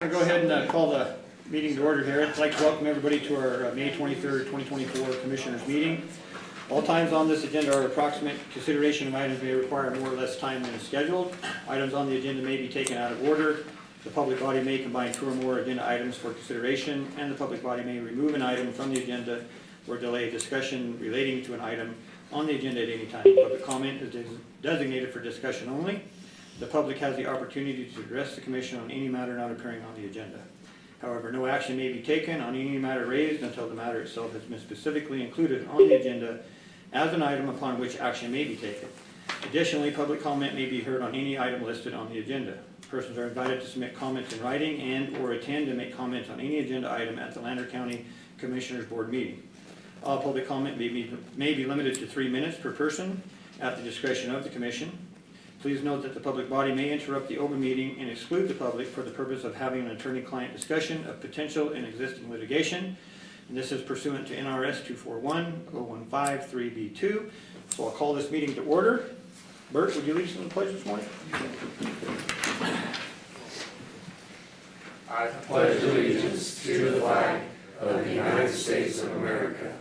Go ahead and call the meeting to order here. I'd like to welcome everybody to our May 23rd, 2024 Commissioners meeting. All times on this agenda are approximate. Consideration of items may require more or less time than is scheduled. Items on the agenda may be taken out of order. The public body may combine two or more agenda items for consideration, and the public body may remove an item from the agenda or delay discussion relating to an item on the agenda at any time. Public comment is designated for discussion only. The public has the opportunity to address the commission on any matter not appearing on the agenda. However, no action may be taken on any matter raised until the matter itself has been specifically included on the agenda as an item upon which action may be taken. Additionally, public comment may be heard on any item listed on the agenda. Persons are invited to submit comments in writing and or attend and make comments on any agenda item at the Lander County Commissioners Board meeting. All public comment may be limited to 3 minutes per person at the discretion of the commission. Please note that the public body may interrupt the open meeting and exclude the public for the purpose of having an attorney-client discussion of potential and existing litigation. And this is pursuant to NRS 241-0153B2. So I'll call this meeting to order. Bert, would you lead us in the pledge this morning? I pledge allegiance to the flag of the United States of America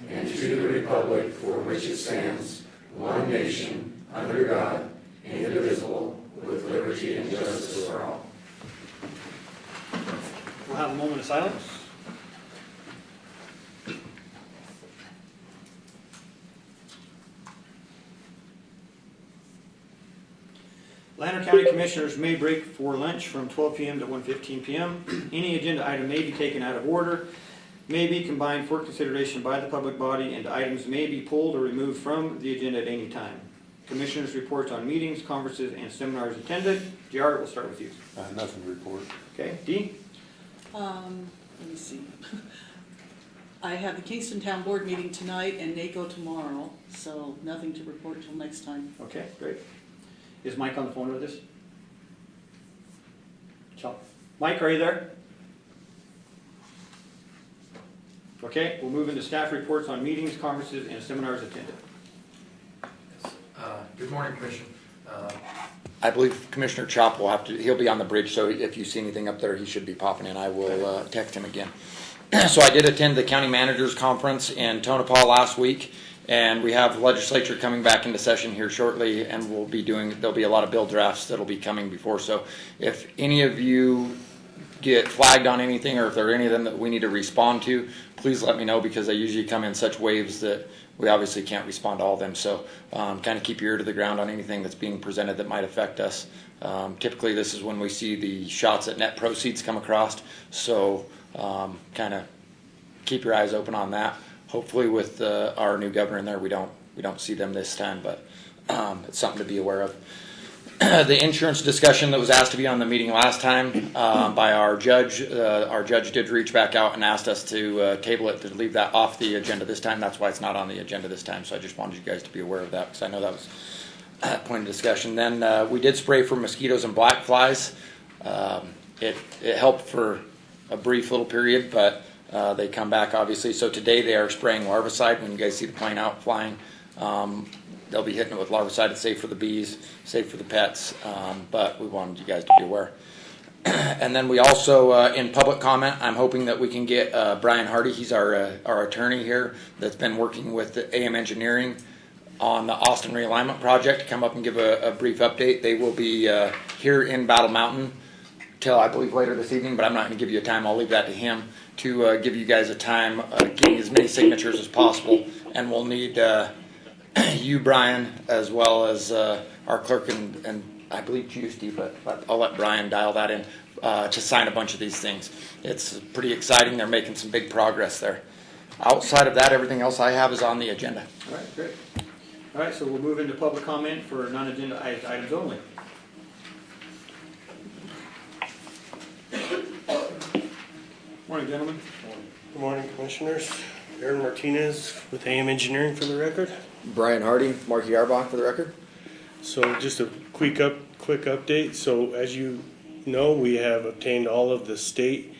and to the republic for which it stands, one nation, under God, indivisible, with liberty and justice for all. We'll have a moment of silence. Lander County Commissioners may break for lunch from 12 p.m. to 1:15 p.m. Any agenda item may be taken out of order, may be combined for consideration by the public body, and items may be pulled or removed from the agenda at any time. Commissioners' reports on meetings, conferences, and seminars attended. JR, we'll start with you. Nothing to report. Okay, Dee? Let me see. I have the Kingston Town Board meeting tonight and NACO tomorrow, so nothing to report till next time. Okay, great. Is Mike on the phone with us? Mike, are you there? Okay, we'll move into staff reports on meetings, conferences, and seminars attended. Good morning, Commissioner. I believe Commissioner Chop will he'll be on the bridge, so if you see anything up there, he should be popping in. I will text him again. So I did attend the County Managers Conference in Tonopah last week, and we have the legislature coming back into session here shortly, and there'll be a lot of bill drafts that'll be coming before. So if any of you get flagged on anything, or if there are any of them that we need to respond to, please let me know, because they usually come in such waves that we obviously can't respond to all of them. So kind of keep your ear to the ground on anything that's being presented that might affect us. Typically this is when we see the shots at net proceeds come across. So kind of keep your eyes open on that. Hopefully with our new governor in there, we don't see them this time, but it's something to be aware of. The insurance discussion that was asked to be on the meeting last time by our judge did reach back out and asked us to table it, to leave that off the agenda this time. That's why it's not on the agenda this time. So I just wanted you guys to be aware of that, because I know that was a point of discussion. Then we did spray for mosquitoes and black flies. It helped for a brief little period, but they come back obviously. So today they are spraying larvicide. When you guys see the plane out flying, they'll be hitting it with larvicide. It's safe for the bees, safe for the pets, but we wanted you guys to be aware. And then we also, in public comment, I'm hoping that we can get Brian Hardy. He's our attorney here that's been working with the AM Engineering on the Austin Realignment Project, to come up and give a brief update. They will be here in Battle Mountain till I believe later this evening, but I'm not going to give you a time. I'll leave that to him to give you guys a time, getting as many signatures as possible, and we'll need you, Brian, as well as our clerk and I believe Justy, but I'll let Brian dial that in to sign a bunch of these things. It's pretty exciting. They're making some big progress there. Outside of that, everything else I have is on the agenda. All right, great. All right, so we'll move into public comment for non-agenda items only. Morning, gentlemen. Good morning, Commissioners. Aaron Martinez with AM Engineering for the record. Brian Hardy, Marky Arbach for the record. So just a quick update. So as you know, we have obtained all of the state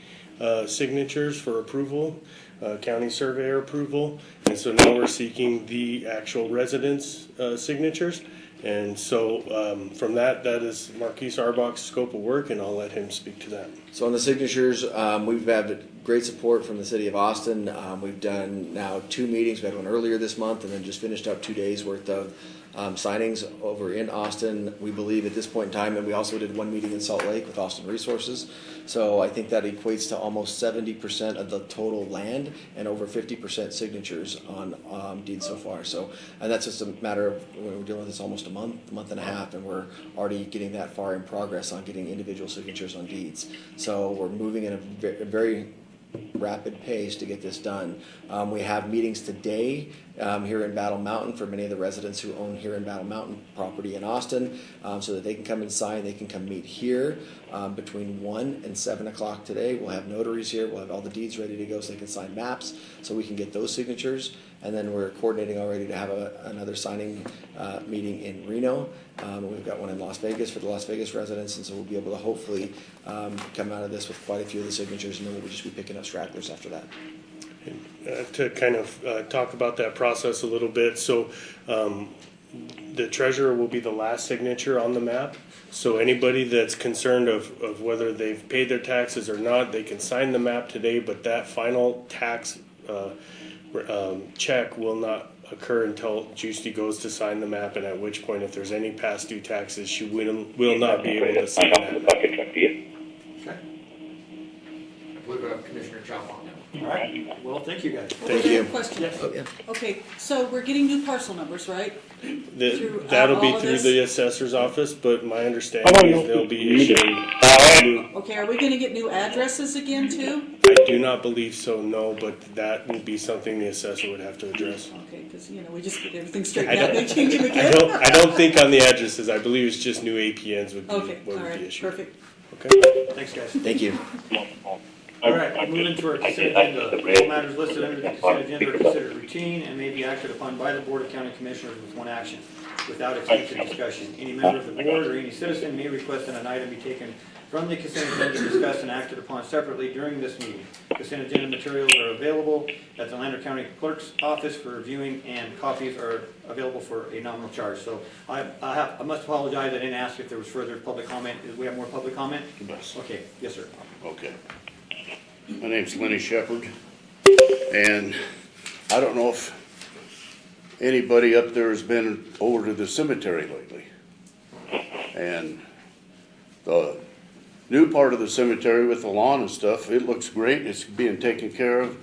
signatures for approval, county surveyor approval, and so now we're seeking the actual residents' signatures. And so from that is Marquise Arbach's scope of work, and I'll let him speak to that. So on the signatures, we've had great support from the city of Austin. We've done now 2 meetings. We had one earlier this month and then just finished up 2 days worth of signings over in Austin. We believe at this point in time, and we also did 1 meeting in Salt Lake with Austin Resources. So I think that equates to almost 70% of the total land and over 50% signatures on deeds so far. So, and that's just a matter of, we're dealing with this almost a month and a half, and we're already getting that far in progress on getting individual signatures on deeds. So we're moving in a very rapid pace to get this done. We have meetings today here in Battle Mountain for many of the residents who own here in Battle Mountain property in Austin, so that they can come and sign. They can come meet here between 1 and 7 o'clock today. We'll have notaries here. We'll have all the deeds ready to go so they can sign maps, so we can get those signatures. And then we're coordinating already to have another signing meeting in Reno. We've got one in Las Vegas for the Las Vegas residents, and so we'll be able to hopefully come out of this with quite a few of the signatures, and then we'll just be picking up stragglers after that. To kind of talk about that process a little bit, so the treasurer will be the last signature on the map. So anybody that's concerned of whether they've paid their taxes or not, they can sign the map today, but that final tax check will not occur until Juicy goes to sign the map, and at which point, if there's any past due taxes, she will not be able to sign that. We've got Commissioner Chop on now. All right, well, thank you guys. Thank Okay, I you. have a question. Yes. Oh, yeah. Okay, so we're getting new parcel numbers, right? Through That'll all be of through this? the assessor's office, but my understanding is they'll be issuing new. Okay, are we gonna get new addresses again too? I do not believe so, no, but that would be something the assessor would have to address. Okay, because, we just get everything straightened out, they change them I again? don't think on the addresses, I believe it's just new APNs would be Okay, what all would be right, issued. perfect. Okay? Thanks, guys. Thank you. All right, moving to our consent agenda. All matters listed under the consent agenda are considered routine and may be acted upon by the Board of County Commissioners with one action, without extensive discussion. Any member of the board or any citizen may request that an item be taken from the consent agenda, discussed and acted upon separately during this meeting. Consent agenda materials are available at the Lander County Clerk's office for reviewing, and copies are available for a nominal charge. So I must apologize, I didn't ask if there was further public comment. Do we have more public comment? Yes. Okay, yes, sir. Okay. My name's Lenny Shepherd, and I don't know if anybody up there has been over to the cemetery lately. And the new part of the cemetery with the lawn and stuff, it looks great. It's being taken care of.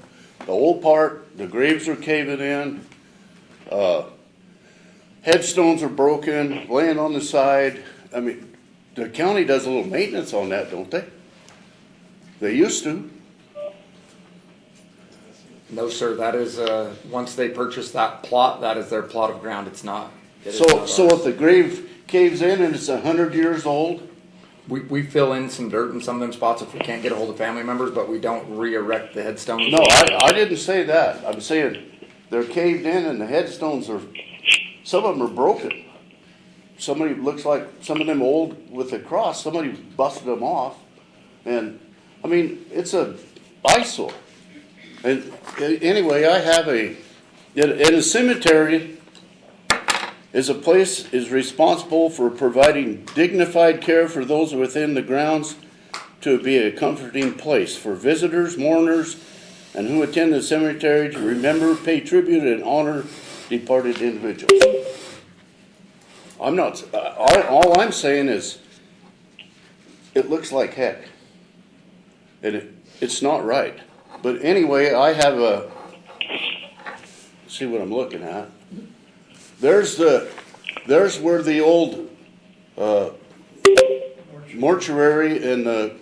The old part, the graves are caving in. Headstones are broken, laying on the side. I mean, the county does a little maintenance on that, don't they? They used to. No, sir, that is, once they purchase that plot, that is their plot of ground, it's not. It is So not if ours. the grave caves in and it's 100 years old, We fill in some dirt in some of them spots if we can't get a hold of family members, but we don't re-erect the headstones. no, I didn't say that. I'm saying they're caved in and the headstones are, some of them are broken. Somebody looks like some of them old with a cross, somebody busted them off. And, I mean, it's a eyesore. And anyway, I have in a cemetery is a place is responsible for providing dignified care for those within the grounds to be a comforting place for visitors, mourners, and who attend the cemetery to remember, pay tribute, and honor departed individuals. I'm not, all I'm saying is it looks like heck. And it's not right. But anyway, I have see what I'm looking at. There's where the old mortuary and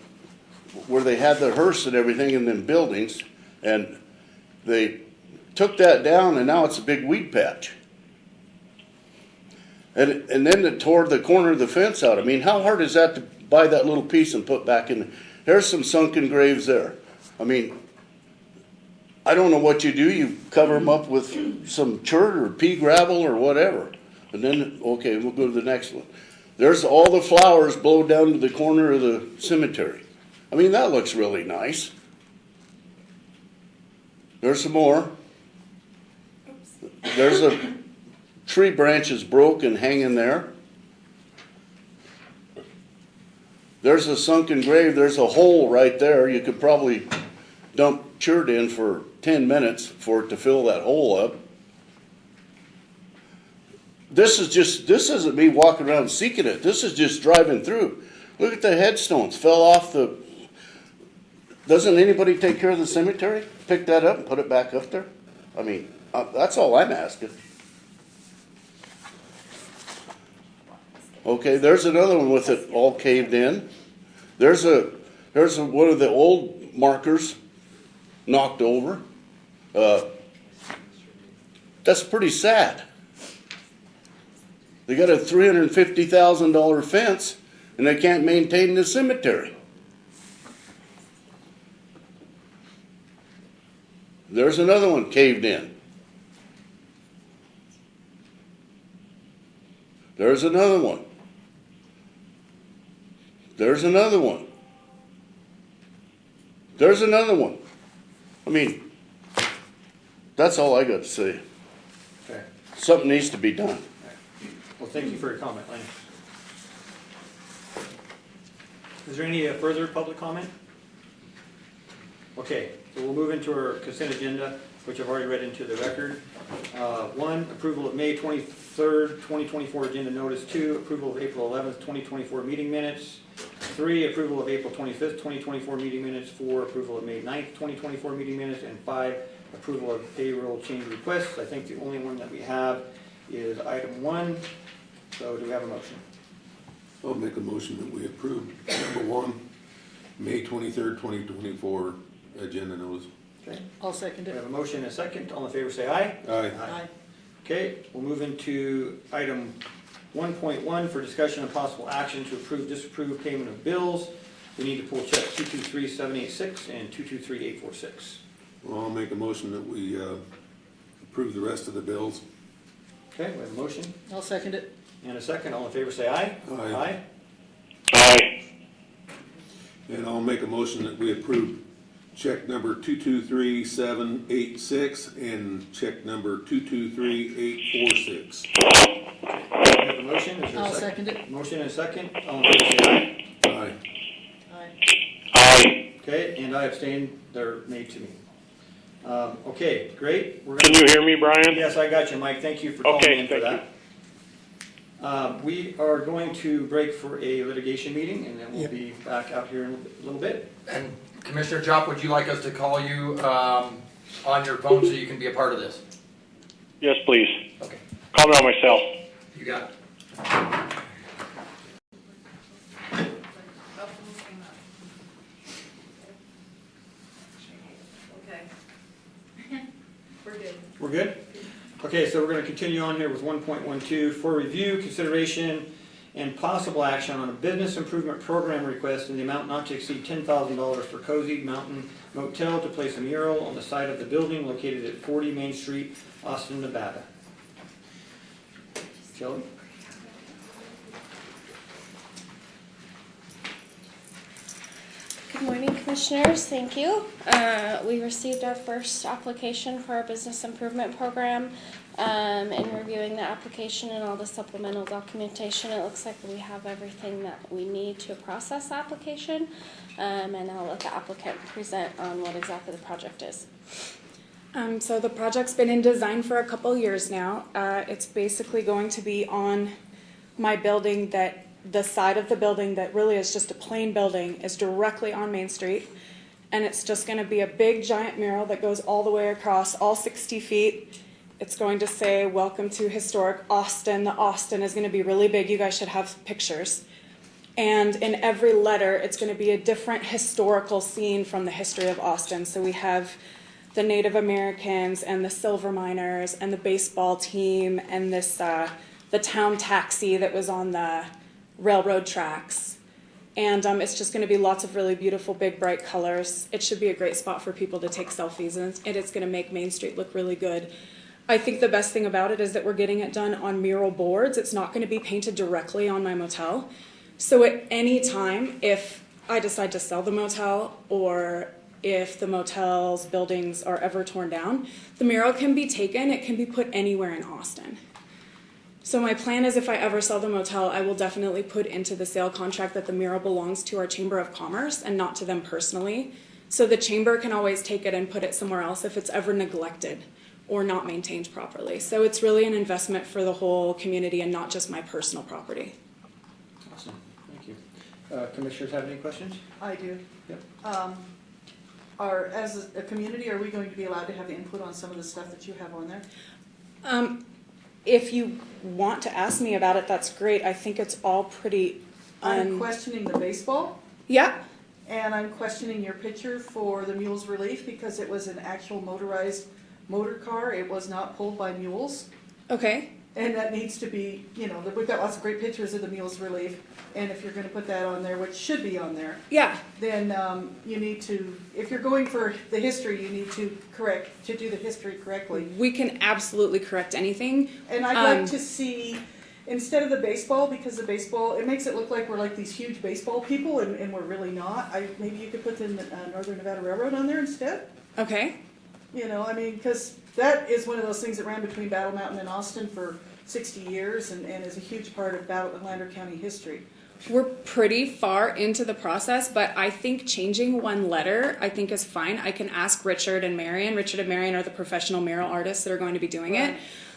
where they had the hearse and everything in them buildings, and they took that down, and now it's a big weed patch. And then they tore the corner of the fence out. I mean, how hard is that to buy that little piece and put back in? There's some sunken graves there. I mean, I don't know what you do. You cover them up with some chert or pea gravel or whatever. And then, okay, we'll go to the next one. There's all the flowers blow down to the corner of the cemetery. I mean, that looks really nice. There's some more. There's a tree branches broke and hanging there. There's a sunken grave, there's a hole right there. You could probably dump chert in for 10 minutes for it to fill that hole up. This isn't me walking around seeking it. This is just driving through. Look at the headstones, fell off the, doesn't anybody take care of the cemetery? Pick that up and put it back up there? I mean, that's all I'm asking. Okay, there's another one with it all caved in. There's one of the old markers knocked over. That's pretty sad. They got a $350,000 fence and they can't maintain the cemetery. There's another one caved in. There's another one. There's another one. There's another one. I mean, that's all I got to say. Okay. Something needs to be done. Well, thank you for your comment, Lane. Is there any further public comment? Okay, so we'll move into our consent agenda, which I've already read into the record. 1, approval of May 23rd, 2024 agenda notice. 2, approval of April 11th, 2024 meeting minutes. 3, approval of April 25th, 2024 meeting minutes. 4, approval of May 9th, 2024 meeting minutes. And 5, approval of payroll change requests. I think the only one that we have is item 1. So do we have a motion? I'll make a motion that we approve number 1, May 23rd, 2024 agenda notice. Okay. I'll second We it. have a motion and a second. All in favor say aye. Aye. Aye. Okay, we'll move into item 1.1 for discussion and possible action to approve, disapprove payment of bills. We need to pull check 223786 and 223846. Well, I'll make a motion that we approve the rest of the bills. Okay, we have a motion I'll second it. and a second. All in favor say aye. Aye. Aye. And I'll make a motion that we approve check number 223786 and check number 223846. We have a motion. Is there a I'll second it. Motion and a second. All in favor say aye. Aye. Aye. Aye. Okay, and I abstain. They're made to me. Okay, great. We're Can gonna. you hear me, Brian? Yes, I got you, Mike. Thank you for calling Okay, in for thank that. We are going to break for a litigation meeting, and then we'll be back out here in a little bit. And Commissioner Chop, would you like us to call you on your phone so you can be a part of this? Yes, please. Okay, Call me on my cell. you got it. Okay. We're good. We're good? Okay, so we're gonna continue on here with 1.12 for review, consideration, and possible action on a business improvement program request in the amount not to exceed $10,000 for Cozy Mountain Motel to place a mural on the side of the building located at 40 Main Street, Austin, Nevada. Kelly? Good morning, Commissioners. Thank you. We received our first application for our business improvement program. In reviewing the application and all the supplemental documentation, it looks like we have everything that we need to process the application. And I'll let the applicant present on what exactly the project is. So the project's been in design for a couple years now. It's basically going to be on my building, that the side of the building that really is just a plain building is directly on Main Street. And it's just gonna be a big giant mural that goes all the way across, all 60 feet. It's going to say, "Welcome to historic Austin." The Austin is gonna be really big. You guys should have pictures. And in every letter, it's gonna be a different historical scene from the history of Austin. So we have the Native Americans and the silver miners and the baseball team and this the town taxi that was on the railroad tracks. And it's just going to be lots of really beautiful, big, bright colors. It should be a great spot for people to take selfies, and it's going to make Main Street look really good. I think the best thing about it is that we're getting it done on mural boards. It's not going to be painted directly on my motel. So at any time, if I decide to sell the motel or if the motel's buildings are ever torn down, the mural can be taken. It can be put anywhere in Austin. So my plan is if I ever sell the motel, I will definitely put into the sale contract that the mural belongs to our Chamber of Commerce and not to them personally. So the chamber can always take it and put it somewhere else if it's ever neglected or not maintained properly. So it's really an investment for the whole community and not just my personal property. Awesome, thank you. Commissioners have any questions? I do. Yep. As a community, are we going to be allowed to have input on some of the stuff that you have on there? If you want to ask me about it, that's great. I think it's all pretty I'm questioning the baseball, yeah. and I'm questioning your picture for the Mules Relief because it was an actual motorized motor car. It was not pulled by mules. Okay. And that needs to be, we've got lots of great pictures of the Mules Relief, and if you're gonna put that on there, which should be on there, Yeah. then you need to, if you're going for the history, you need to do the history correctly. We can absolutely correct anything. And I'd like to see, instead of the baseball, because the baseball, it makes it look like we're like these huge baseball people, and we're really not. Maybe you could put the Northern Nevada Railroad on there instead. Okay. Because that is one of those things that ran between Battle Mountain and Austin for 60 years and is a huge part of Lander County history. We're pretty far into the process, but I think changing one letter I think is fine. I can ask Richard and Marion. Richard and Marion are the professional mural artists that are going to be doing it.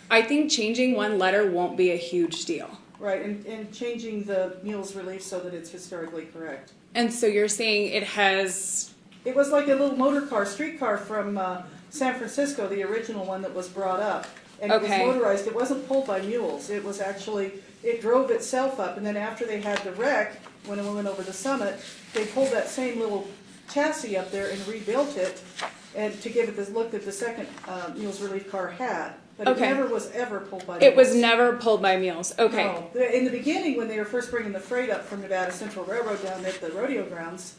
I think changing one letter won't be a huge deal. Right, and changing the Mules Relief so that it's historically correct. And so you're saying it has... It was like a little streetcar from San Francisco, the original one that was brought up. And it was motorized. It wasn't pulled by mules. It was actually, it drove itself up. And then after they had the wreck, when it went over the summit, they pulled that same little chassis up there and rebuilt it and to give it the look that the second Mules Relief car had. But it never was ever pulled by mules. It was never pulled by mules. Okay. No. In the beginning, when they were first bringing the freight up from Nevada Central Railroad down at the rodeo grounds,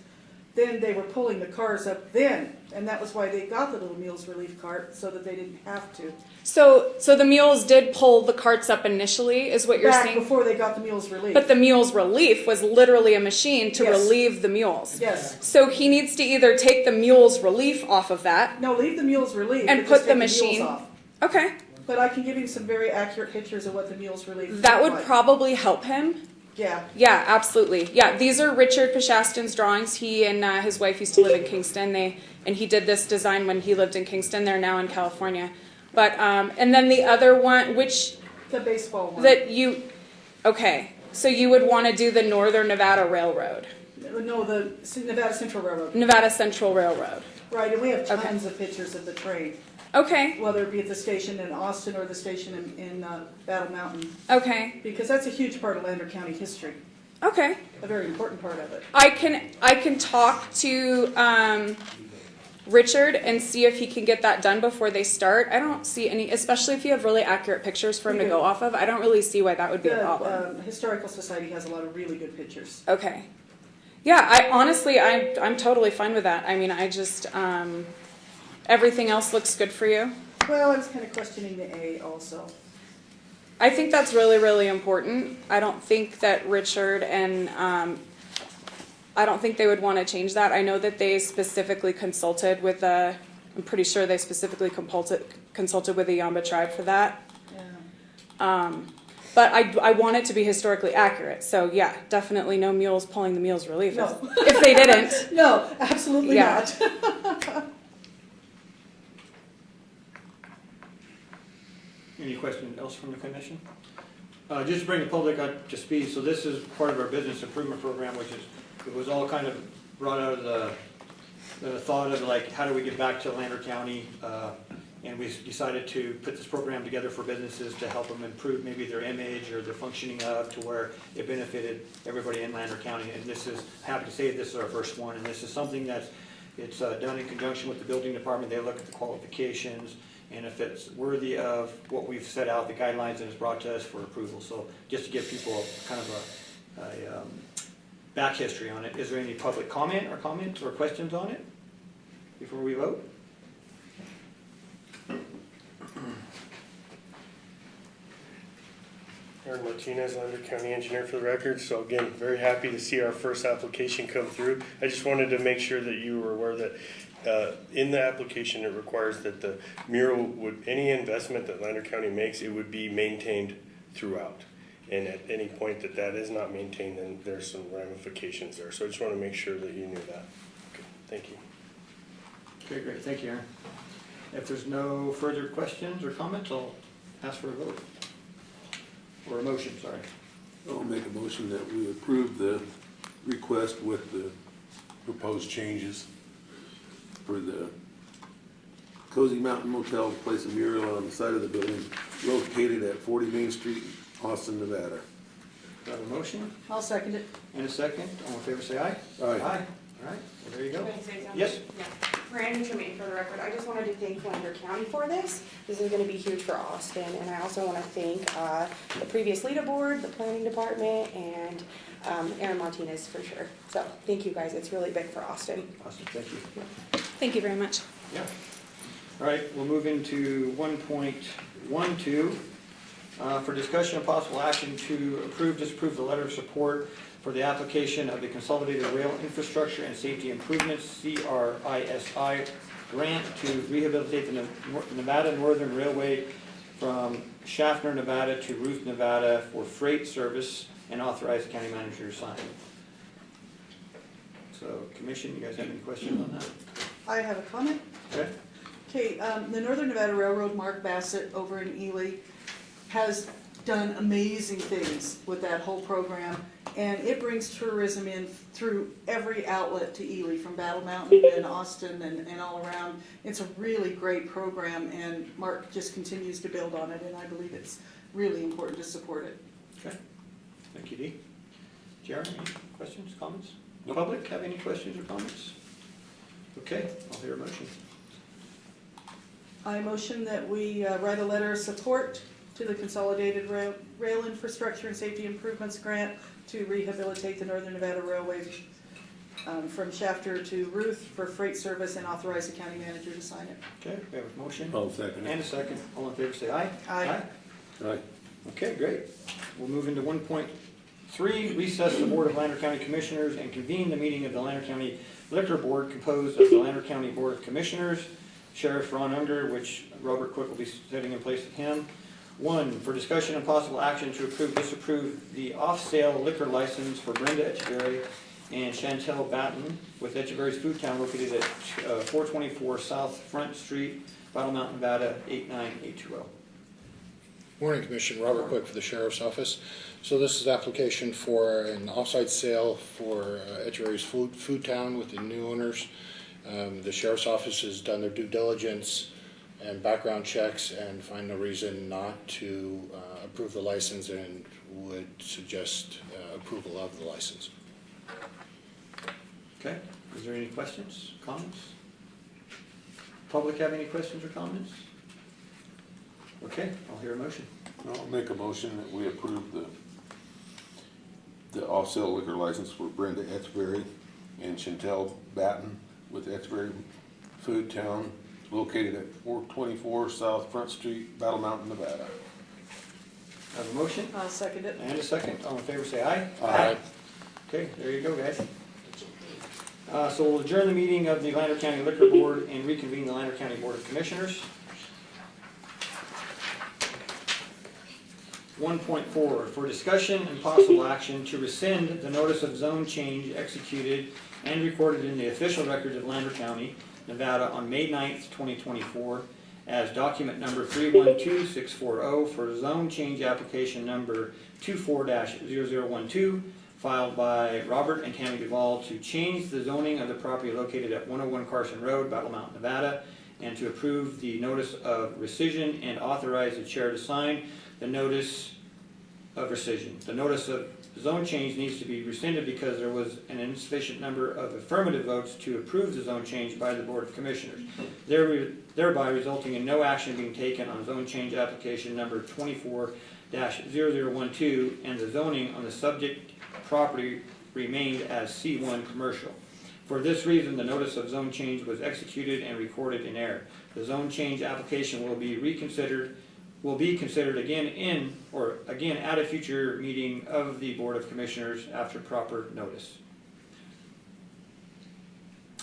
then they were pulling the cars up then, and that was why they got the little Mules Relief cart, so that they didn't have to. So the mules did pull the carts up initially, is what you're saying? Before they got the Mules Relief. But the Mules Relief was literally a machine to relieve the mules. Yes. So he needs to either take the Mules Relief off of that. No, leave the Mules Relief. And but put just the take mules machine. off. Okay. But I can give him some very accurate pictures of what the Mules Relief That look would like. probably help him. Yeah. Yeah, absolutely. Yeah, these are Richard Pashastin's drawings. He and his wife used to live in Kingston. And he did this design when he lived in Kingston. They're now in California. But and then the other one, which The baseball one. okay, so you would want to do the Northern Nevada Railroad, No, the Nevada Central Railroad. Nevada Central Railroad. Right, and we have tons of pictures of the train, Okay, whether it be at the station in Austin or the station in Battle Mountain, okay, because that's a huge part of Lander County history, okay. a very important part of it. I can talk to Richard and see if he can get that done before they start. I don't see any, especially if you have really accurate pictures for him to go off of. I don't really see why that would be a problem. The Historical Society has a lot of really good pictures. Okay. Yeah, I'm totally fine with that. I mean, I just everything else looks good for you. Well, I was kind of questioning the A also. I think that's really, really important. I don't think that Richard and I don't think they would want to change that. I know that they specifically consulted with I'm pretty sure they specifically consulted with the Yamba tribe for that. Yeah. But I want it to be historically accurate. So yeah, definitely no mules pulling the Mules Relief No. if they didn't. No, absolutely Yeah. not. Any question else from the commission? Just to bring the public up to speed, so this is part of our business improvement program, which it was all kind of brought out of the thought of like, how do we get back to Lander County? And we decided to put this program together for businesses to help them improve maybe their image or their functioning of to where it benefited everybody in Lander County. And this is, happy to say this is our first one, and this is something it's done in conjunction with the building department. They look at the qualifications and if it's worthy of what we've set out, the guidelines that is brought to us for approval. So just to give people kind of a back history on it. Is there any public comment or comments or questions on it before we vote? Aaron Martinez, Lander County Engineer for the record. So again, very happy to see our first application come through. I just wanted to make sure that you were aware that in the application, it requires that the mural any investment that Lander County makes, it would be maintained throughout. And at any point that that is not maintained, then there's some ramifications there. So I just want to make sure that you knew that. Okay, thank you. Okay, great, thank you, Aaron. If there's no further questions or comments, I'll ask for a vote. Or a motion, sorry. I'll make a motion that we approve the request with the proposed changes for the Cozy Mountain Motel, place a mural on the side of the building located at 40 Main Street, Austin, Nevada. Do I have a motion I'll second it. and a second? All in favor, say aye. Aye. All right, well, there you go. Can I say something? Yes. Yeah. Randy Tremaine, for the record, I just wanted to thank Lander County for this. This is gonna be huge for Austin, and I also wanna thank, the previous LEDA board, the planning department, and, Aaron Martinez for sure. So, thank you guys, it's really big for Austin. Awesome, thank you. Thank you very much. Yeah. All right, we'll move into 1.12, for discussion of possible action to approve, disapprove the letter of support for the application of the Consolidated Rail Infrastructure and Safety Improvements, CRISI, grant to rehabilitate the Nevada Northern Railway from Schaffner, Nevada to Ruth, Nevada for freight service, and authorize the county manager to sign. So, Commission, you guys have any questions on that? I have a comment. Okay? Okay, the Northern Nevada Railroad, Mark Bassett over in Ely, has done amazing things with that whole program. And it brings tourism in through every outlet to Ely, from Battle Mountain and Austin and all around. It's a really great program, and Mark just continues to build on it, and I believe it's really important to support it. Okay, thank you, Dee. Jared, any questions, comments? Public, have any questions or comments? Okay, I'll hear a motion. I motion that we write a letter of support to the Consolidated Rail Infrastructure and Safety Improvements Grant to rehabilitate the Northern Nevada Railway from Shafter to Ruth for freight service, and authorize the county manager to sign it. Okay, we have a motion I'll second and it. a second. All in favor, say aye. Aye. Aye. Okay, great. We'll move into 1.3, recess the Board of Lander County Commissioners and convene the meeting of the Lander County Liquor Board composed of the Lander County Board of Commissioners, Sheriff Ron Unger, which Robert Quick will be sitting in place of him. 1, for discussion and possible action to approve, disapprove the off-sale liquor license for Brenda Etcheberry and Chantel Batten with Etcheberry's Food Town located at 424 South Front Street, Battle Mountain, Nevada, 89820. Morning, Commission. Robert Quick for the Sheriff's Office. So this is application for an off-site sale for Etcheberry's Food Town with the new owners. The Sheriff's Office has done their due diligence and background checks and find no reason not to approve the license, and would suggest approval of the license. Okay, is there any questions, comments? Public have any questions or comments? Okay, I'll hear a motion. I'll make a motion that we approve the off-sale liquor license for Brenda Etcheberry and Chantel Batten with Etcheberry Food Town located at 424 South Front Street, Battle Mountain, Nevada. I have a motion I'll second it. and a second. All in favor, say aye. Aye. Okay, there you go, guys. So we'll adjourn the meeting of the Lander County Liquor Board and reconvene the Lander County Board of Commissioners. 1.4, for discussion and possible action to rescind the notice of zone change executed and recorded in the official records of Lander County, Nevada on May 9th, 2024 as document number 312640 for zone change application number 24-0012 filed by Robert and Tammy Duvall to change the zoning of the property located at 101 Carson Road, Battle Mountain, Nevada, and to approve the notice of rescission and authorize the chair to sign the notice of rescission. The notice of zone change needs to be rescinded because there was an insufficient number of affirmative votes to approve the zone change by the Board of Commissioners, thereby resulting in no action being taken on zone change application number 24-0012, and the zoning on the subject property remained as C1 commercial. For this reason, the notice of zone change was executed and recorded in error. The zone change application will be considered again at a future meeting of the Board of Commissioners after proper notice.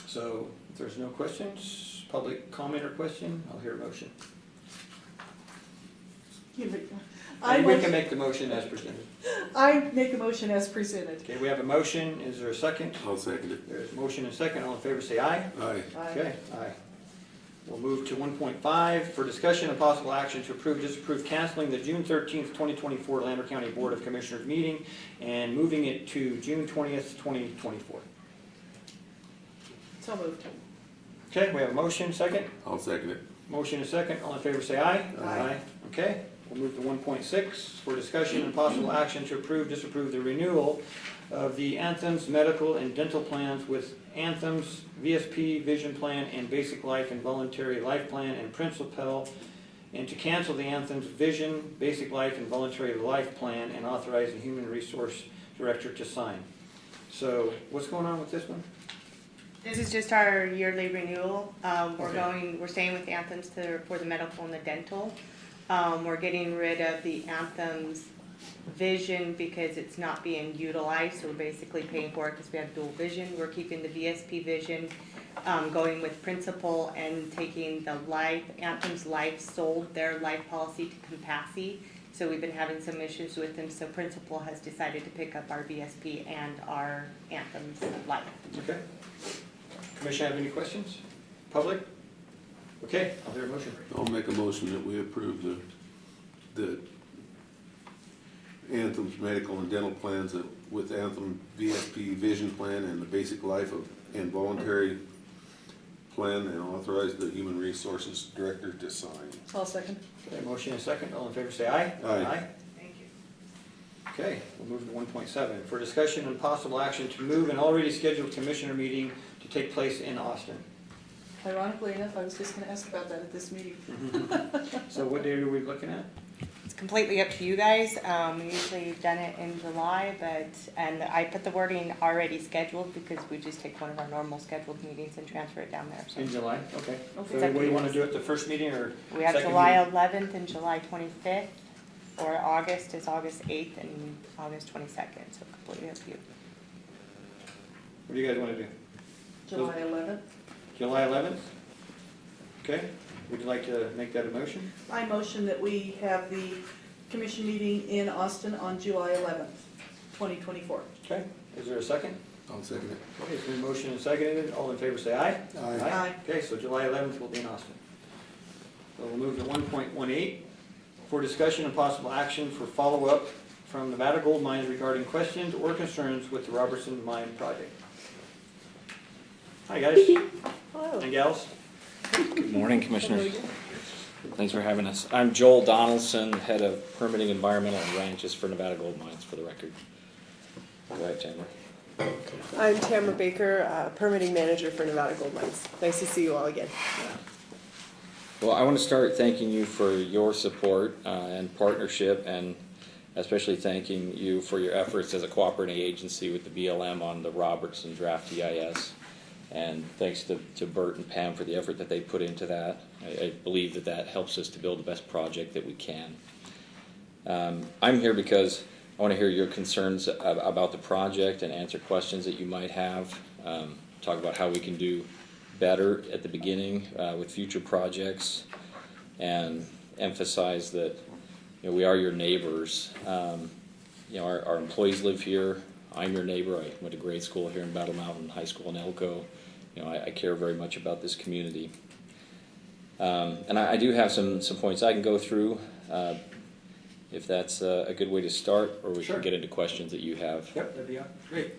So, if there's no questions, public comment or question, I'll hear a motion. Anybody can make the motion as presented. I make a motion as presented. Okay, we have a motion. Is there a second? I'll second it. There's a motion and a second. All in favor, say aye. Aye. Okay, aye. We'll move to 1.5 for discussion and possible action to approve, disapprove canceling the June 13th, 2024 Lander County Board of Commissioners meeting and moving it to June 20th, 2024. So moved. Okay, we have a motion, second. I'll second it. Motion and second. All in favor, say aye. Aye. Okay, we'll move to 1.6 for discussion and possible action to approve, disapprove the renewal of the Anthem's medical and dental plans with Anthem's VSP Vision Plan and Basic Life and Voluntary Life Plan and Principal, and to cancel the Anthem's Vision, Basic Life and Voluntary Life Plan and authorize the Human Resource Director to sign. So what's going on with this one? This is just our yearly renewal. Okay. We're staying with Anthems for the medical and the dental. We're getting rid of the Anthems Vision because it's not being utilized, so we're basically paying for it because we have dual vision. We're keeping the VSP Vision, going with Principal and taking the Life. Anthem's Life sold their life policy to Compassi, so we've been having some issues with them, so Principal has decided to pick up our VSP and our Anthem's Life. Okay. Commission have any questions? Public? Okay, I'll hear a motion. I'll make a motion that we approve the Anthem's medical and dental plans with Anthem VSP Vision Plan and the Basic Life and Voluntary Plan, and authorize the Human Resources Director to sign. I'll second. Okay, motion and second. All in favor, say aye. Aye. Thank you. Okay, we'll move to 1.7 for discussion and possible action to move an already scheduled commissioner meeting to take place in Austin. Ironically enough, I was just gonna ask about that at this meeting. So what date are we looking at? It's completely up to you guys. We usually have done it in July, and I put the wording already scheduled because we just take one of our normal scheduled meetings and transfer it down there. In So July? Okay. Okay. So what do you want to do at the first meeting or we have second July meeting? 11th and July 25th, or August is August 8th and August 22nd, so completely up to you. What do you guys want to do? July 11th. July 11th? Okay, would you like to make that a motion? I motion that we have the commission meeting in Austin on July 11th, 2024. Okay, is there a second? I'll second it. Okay, it's been motion and seconded. All in favor say aye. Aye. Okay, so July 11th will be in Austin. So we'll move to 1.18 for discussion and possible action for follow-up from Nevada Gold Mines regarding questions or concerns with the Robertson Mine project. Hi, guys. Hello. And gals. Good morning, Commissioners. Thanks for having us. I'm Joel Donaldson, Head of Permitting, Environmental, and Ranches for Nevada Gold Mines, for the record. Go ahead, Tamara. I'm Tamara Baker, Permitting Manager for Nevada Gold Mines. Nice to see you all again. Well, I want to start thanking you for your support and partnership, and especially thanking you for your efforts as a cooperating agency with the BLM on the Robertson Draft EIS. And thanks to Bert and Pam for the effort that they put into that. I believe that helps us to build the best project that we can. I'm here because I want to hear your concerns about the project and answer questions that you might have. Talk about how we can do better at the beginning with future projects, and emphasize that we are your neighbors. Our employees live here. I'm your neighbor. I went to grade school here in Battle Mountain High School in Elko. I care very much about this community. And I do have some points I can go through, if that's a good way to start, or we Sure. can get into questions that you have. Yep, that'd be great.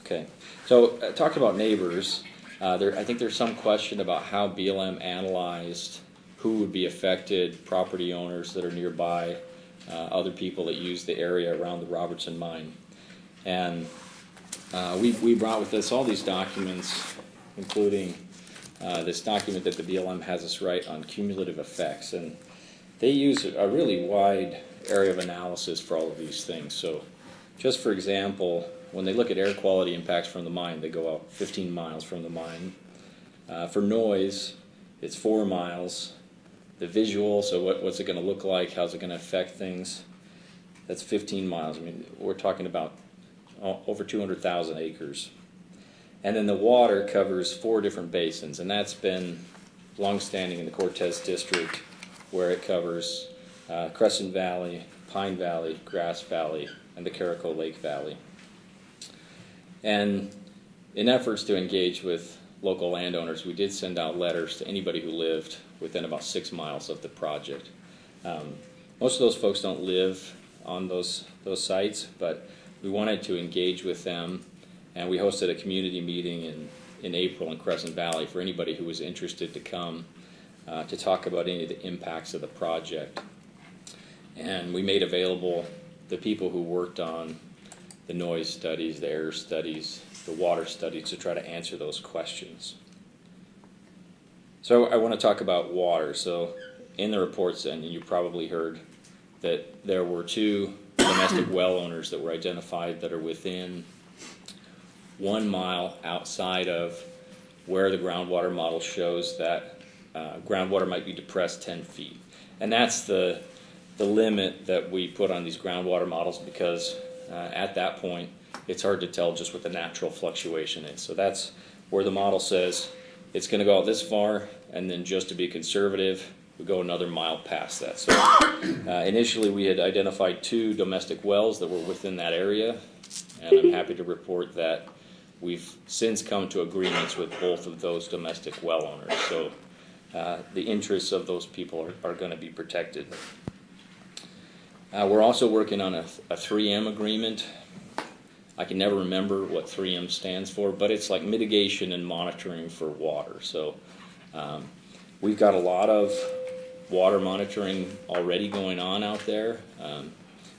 Okay, so talking about neighbors, I think there's some question about how BLM analyzed who would be affected, property owners that are nearby, other people that use the area around the Robertson mine. And we brought with us all these documents, including this document that the BLM has us write on cumulative effects. And they use a really wide area of analysis for all of these things. So just for example, when they look at air quality impacts from the mine, they go out 15 miles from the mine. For noise, it's 4 miles. The visual, so what's it going to look like, how's it going to affect things, that's 15 miles. I mean, we're talking about over 200,000 acres. And then the water covers 4 different basins, and that's been longstanding in the Cortez District, where it covers Crescent Valley, Pine Valley, Grass Valley, and the Caraco Lake Valley. And in efforts to engage with local landowners, we did send out letters to anybody who lived within about 6 miles of the project. Most of those folks don't live on those sites, but we wanted to engage with them, and we hosted a community meeting in April in Crescent Valley for anybody who was interested to come to talk about any of the impacts of the project. And we made available the people who worked on the noise studies, the air studies, the water studies to try to answer those questions. So I want to talk about water. So in the reports, and you probably heard that there were 2 domestic well owners that were identified that are within 1 mile outside of where the groundwater model shows that groundwater might be depressed 10 feet. And that's the limit that we put on these groundwater models, because at that point it's hard to tell just what the natural fluctuation is. So that's where the model says it's going to go out this far, and then just to be conservative, we go another mile past that. So initially we had identified 2 domestic wells that were within that area, and I'm happy to report that we've since come to agreements with both of those domestic well owners. So the interests of those people are going to be protected. We're also working on a 3M agreement. I can never remember what 3M stands for, but it's like mitigation and monitoring for water. So we've got a lot of water monitoring already going on out there.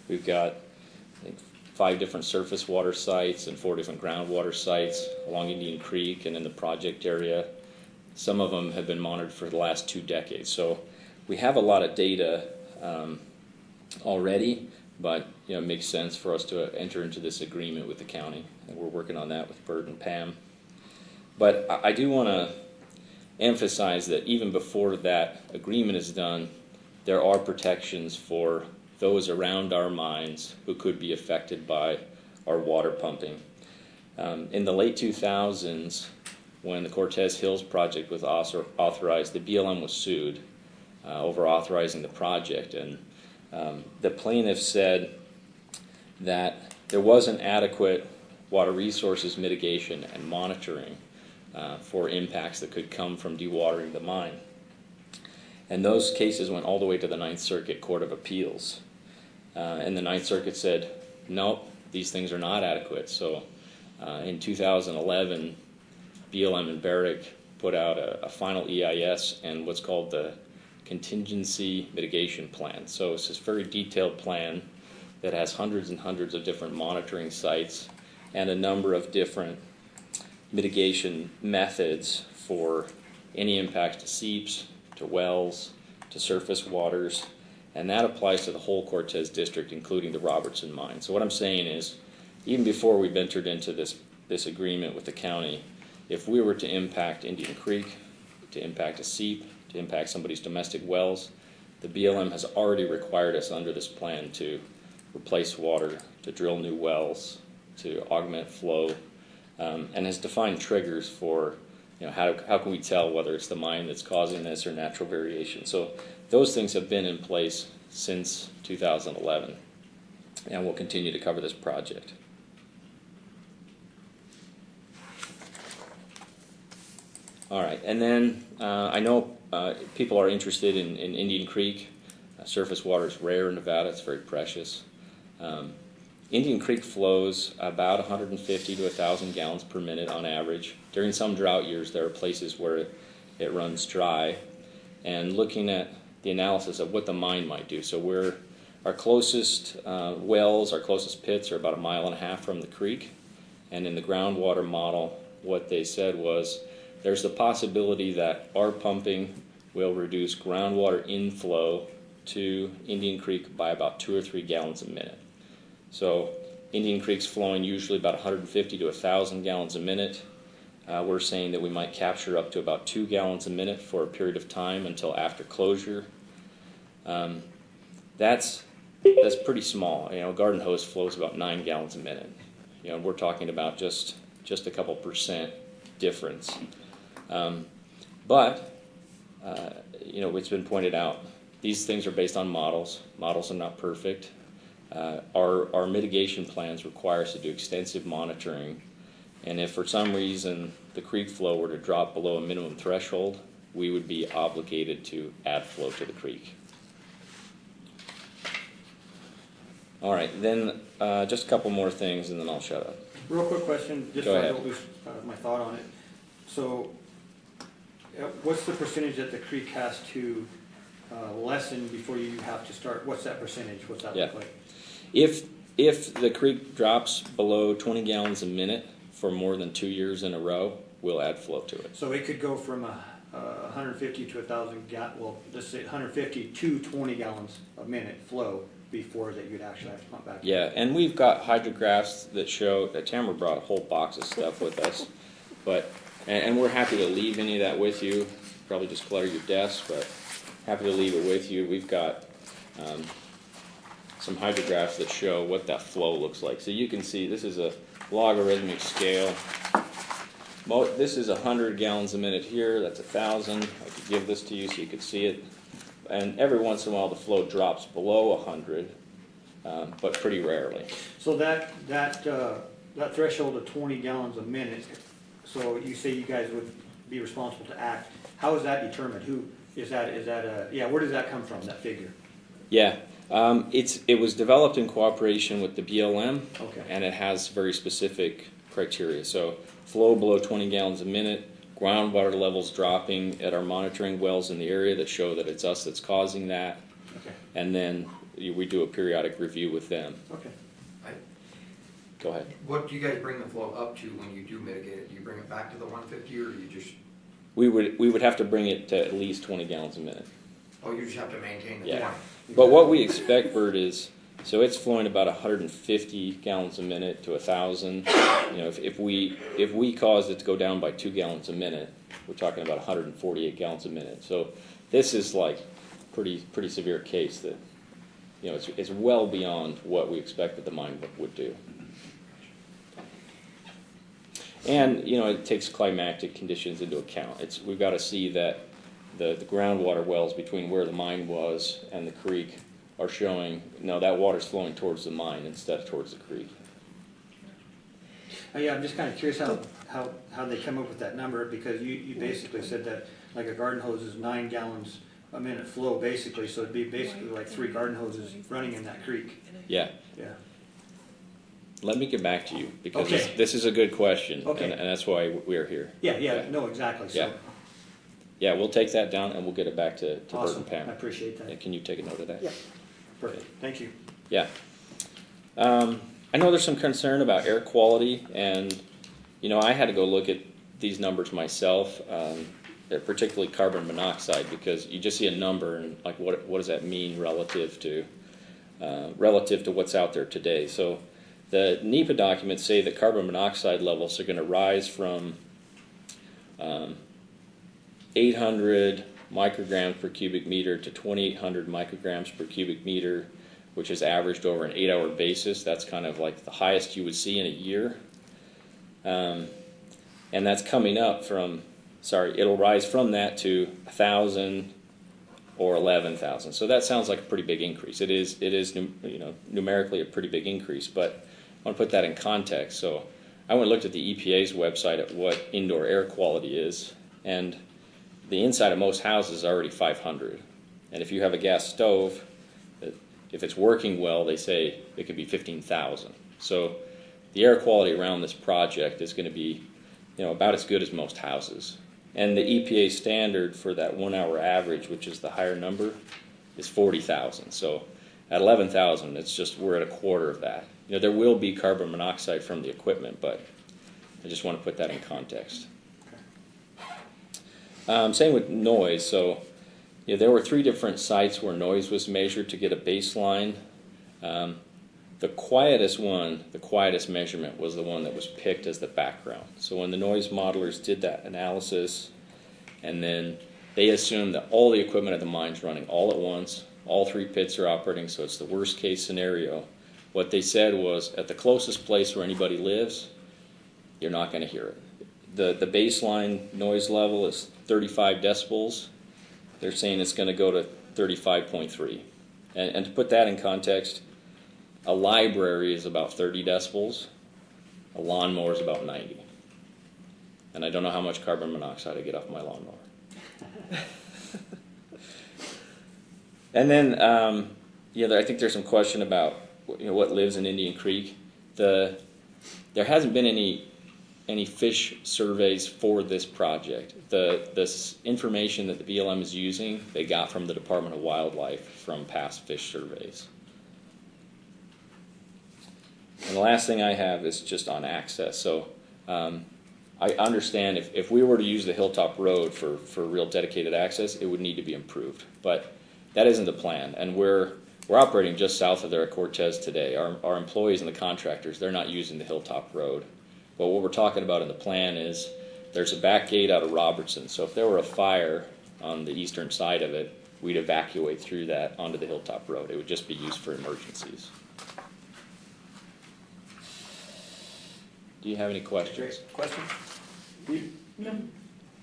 We've got, I think, 5 different surface water sites and 4 different groundwater sites along Indian Creek and in the project area. Some of them have been monitored for the last 2 decades. So we have a lot of data already, but it makes sense for us to enter into this agreement with the county, and we're working on that with Bert and Pam. But I do want to emphasize that even before that agreement is done, there are protections for those around our mines who could be affected by our water pumping. In the late 2000s, when the Cortez Hills project was authorized, the BLM was sued over authorizing the project, and the plaintiff said that there wasn't adequate water resources mitigation and monitoring for impacts that could come from dewatering the mine. And those cases went all the way to the Ninth Circuit Court of Appeals. And the Ninth Circuit said, nope, these things are not adequate. So in 2011, BLM and Barrick put out a final EIS and what's called the Contingency Mitigation Plan. So it's this very detailed plan that has hundreds and hundreds of different monitoring sites and a number of different mitigation methods for any impacts to seeps, to wells, to surface waters, and that applies to the whole Cortez district, including the Robertson mine. So what I'm saying is, even before we've entered into this agreement with the county, if we were to impact Indian Creek, to impact a seep, to impact somebody's domestic wells, the BLM has already required us under this plan to replace water, to drill new wells, to augment flow, and has defined triggers for how can we tell whether it's the mine that's causing this or natural variation. So those things have been in place since 2011, and we'll continue to cover this project. All right, and then I know people are interested in Indian Creek. Surface water is rare in Nevada, it's very precious. Indian Creek flows about 150 to 1,000 gallons per minute on average. During some drought years, there are places where it runs dry. And looking at the analysis of what the mine might do. So our closest wells, our closest pits are about 1.5 miles from the creek. And in the groundwater model, what they said was, there's the possibility that our pumping will reduce groundwater inflow to Indian Creek by about 2 or 3 gallons a minute. So Indian Creek's flowing usually about 150 to 1,000 gallons a minute. We're saying that we might capture up to about 2 gallons a minute for a period of time until after closure. That's pretty small. Garden Hose flows about 9 gallons a minute. We're talking about just a couple % difference. But it's been pointed out, these things are based on models. Models are not perfect. Our mitigation plans require us to do extensive monitoring, and if for some reason the creek flow were to drop below a minimum threshold, we would be obligated to add flow to the creek. All right, then just a couple more things and then I'll shut up. Real quick question, just Go so I ahead. don't lose my thought on it. So, what's the percentage that the creek has to lessen before you have to start? What's that percentage? What's that look like? If the creek drops below 20 gallons a minute for more than 2 years in a row, we'll add flow to it. So it could go from 150 to 1,000 well, let's say 150 to 20 gallons a minute flow before that you'd actually have to pump back. Yeah, and we've got hydrographs that show that Tamara brought a whole box of stuff with us, but and we're happy to leave any of that with you. Probably just clutter your desk, but happy to leave it with you. We've got some hydrographs that show what that flow looks like. So you can see this is a logarithmic scale. This is 100 gallons a minute here. That's 1,000. I could give this to you so you could see it. And every once in a while the flow drops below 100, but pretty rarely. So that threshold of 20 gallons a minute, so you say you guys would be responsible to act. How is that determined? Who is that? Where does that come from, that figure? Yeah, it was developed in cooperation with the BLM, Okay. and it has very specific criteria. So flow below 20 gallons a minute, groundwater levels dropping at our monitoring wells in the area that show that it's us that's causing that, Okay. and then we do a periodic review with them. Okay. Go ahead. What do you guys bring the flow up to when you do mitigate it? Do you bring it back to the 150 or do you just, We would have to bring it to at least 20 gallons a minute. oh, you just have to maintain the Yeah. 20? But what we expect, Bert, is, so it's flowing about 150 gallons a minute to 1,000. You know, if we cause it to go down by 2 gallons a minute, we're talking about 148 gallons a minute. So this is like pretty severe case that, you know, it's well beyond what we expected the mine would do. And, you know, it takes climatic conditions into account. We've got to see that the groundwater wells between where the mine was and the creek are showing, no, that water's flowing towards the mine instead of towards the creek. Yeah, I'm just kind of curious how they come up with that number, because you basically said that like a garden hose is 9 gallons a minute flow basically, so it'd be basically like 3 garden hoses running in that creek. Yeah. Yeah. Let me get back to you, because Okay. this is a good question, Okay. and that's why we're here. Yeah, no, exactly. So, Yeah. Yeah, we'll take that down and we'll get it back to Bert awesome. and Pam. I appreciate that. Yeah, can you take a note of that? Yeah. Perfect. Thank you. Yeah. I know there's some concern about air quality, and, you know, I had to go look at these numbers myself, particularly carbon monoxide, because you just see a number and like what does that mean relative to what's out there today. So the NEPA documents say that carbon monoxide levels are going to rise from 800 micrograms per cubic meter to 2,800 micrograms per cubic meter, which is averaged over an 8-hour basis. That's kind of like the highest you would see in a year. And that's coming up from, it'll rise from that to 1,000 or 11,000. So that sounds like a pretty big increase. It is, you know, numerically a pretty big increase, but I want to put that in context. So I went and looked at the EPA's website at what indoor air quality is, and the inside of most houses is already 500. And if you have a gas stove, if it's working well, they say it could be 15,000. So the air quality around this project is going to be, you know, about as good as most houses. And the EPA standard for that 1 hour average, which is the higher number, is 40,000. So at 11,000, it's just, we're at a quarter of that. You know, there will be carbon monoxide from the equipment, but I just want to put that in context. Same with noise. So, you know, there were 3 different sites where noise was measured to get a baseline. The quietest measurement was the one that was picked as the background. So when the noise modelers did that analysis, and then they assumed that all the equipment at the mine's running all at once, all 3 pits are operating, so it's the worst case scenario. What they said was, at the closest place where anybody lives, you're not going to hear it. The baseline noise level is 35 decibels. They're saying it's going to go to 35.3. And to put that in context, A library is about 30 decibels. A lawnmower is about 90. And I don't know how much carbon monoxide I get off my lawnmower. And then, I think there's some question about what lives in Indian Creek. There hasn't been any fish surveys for this project. This information that the BLM is using, they got from the Department of Wildlife from past fish surveys. And the last thing I have is just on access. So I understand if we were to use the Hilltop Road for real dedicated access, it would need to be improved. But that isn't the plan. And we're operating just south of there at Cortez today. Our employees and the contractors, they're not using the Hilltop Road. But what we're talking about in the plan is there's a back gate out of Robertson. So if there were a fire on the eastern side of it, we'd evacuate through that onto the Hilltop Road. It would just be used for emergencies. Do you have any questions? Questions? No.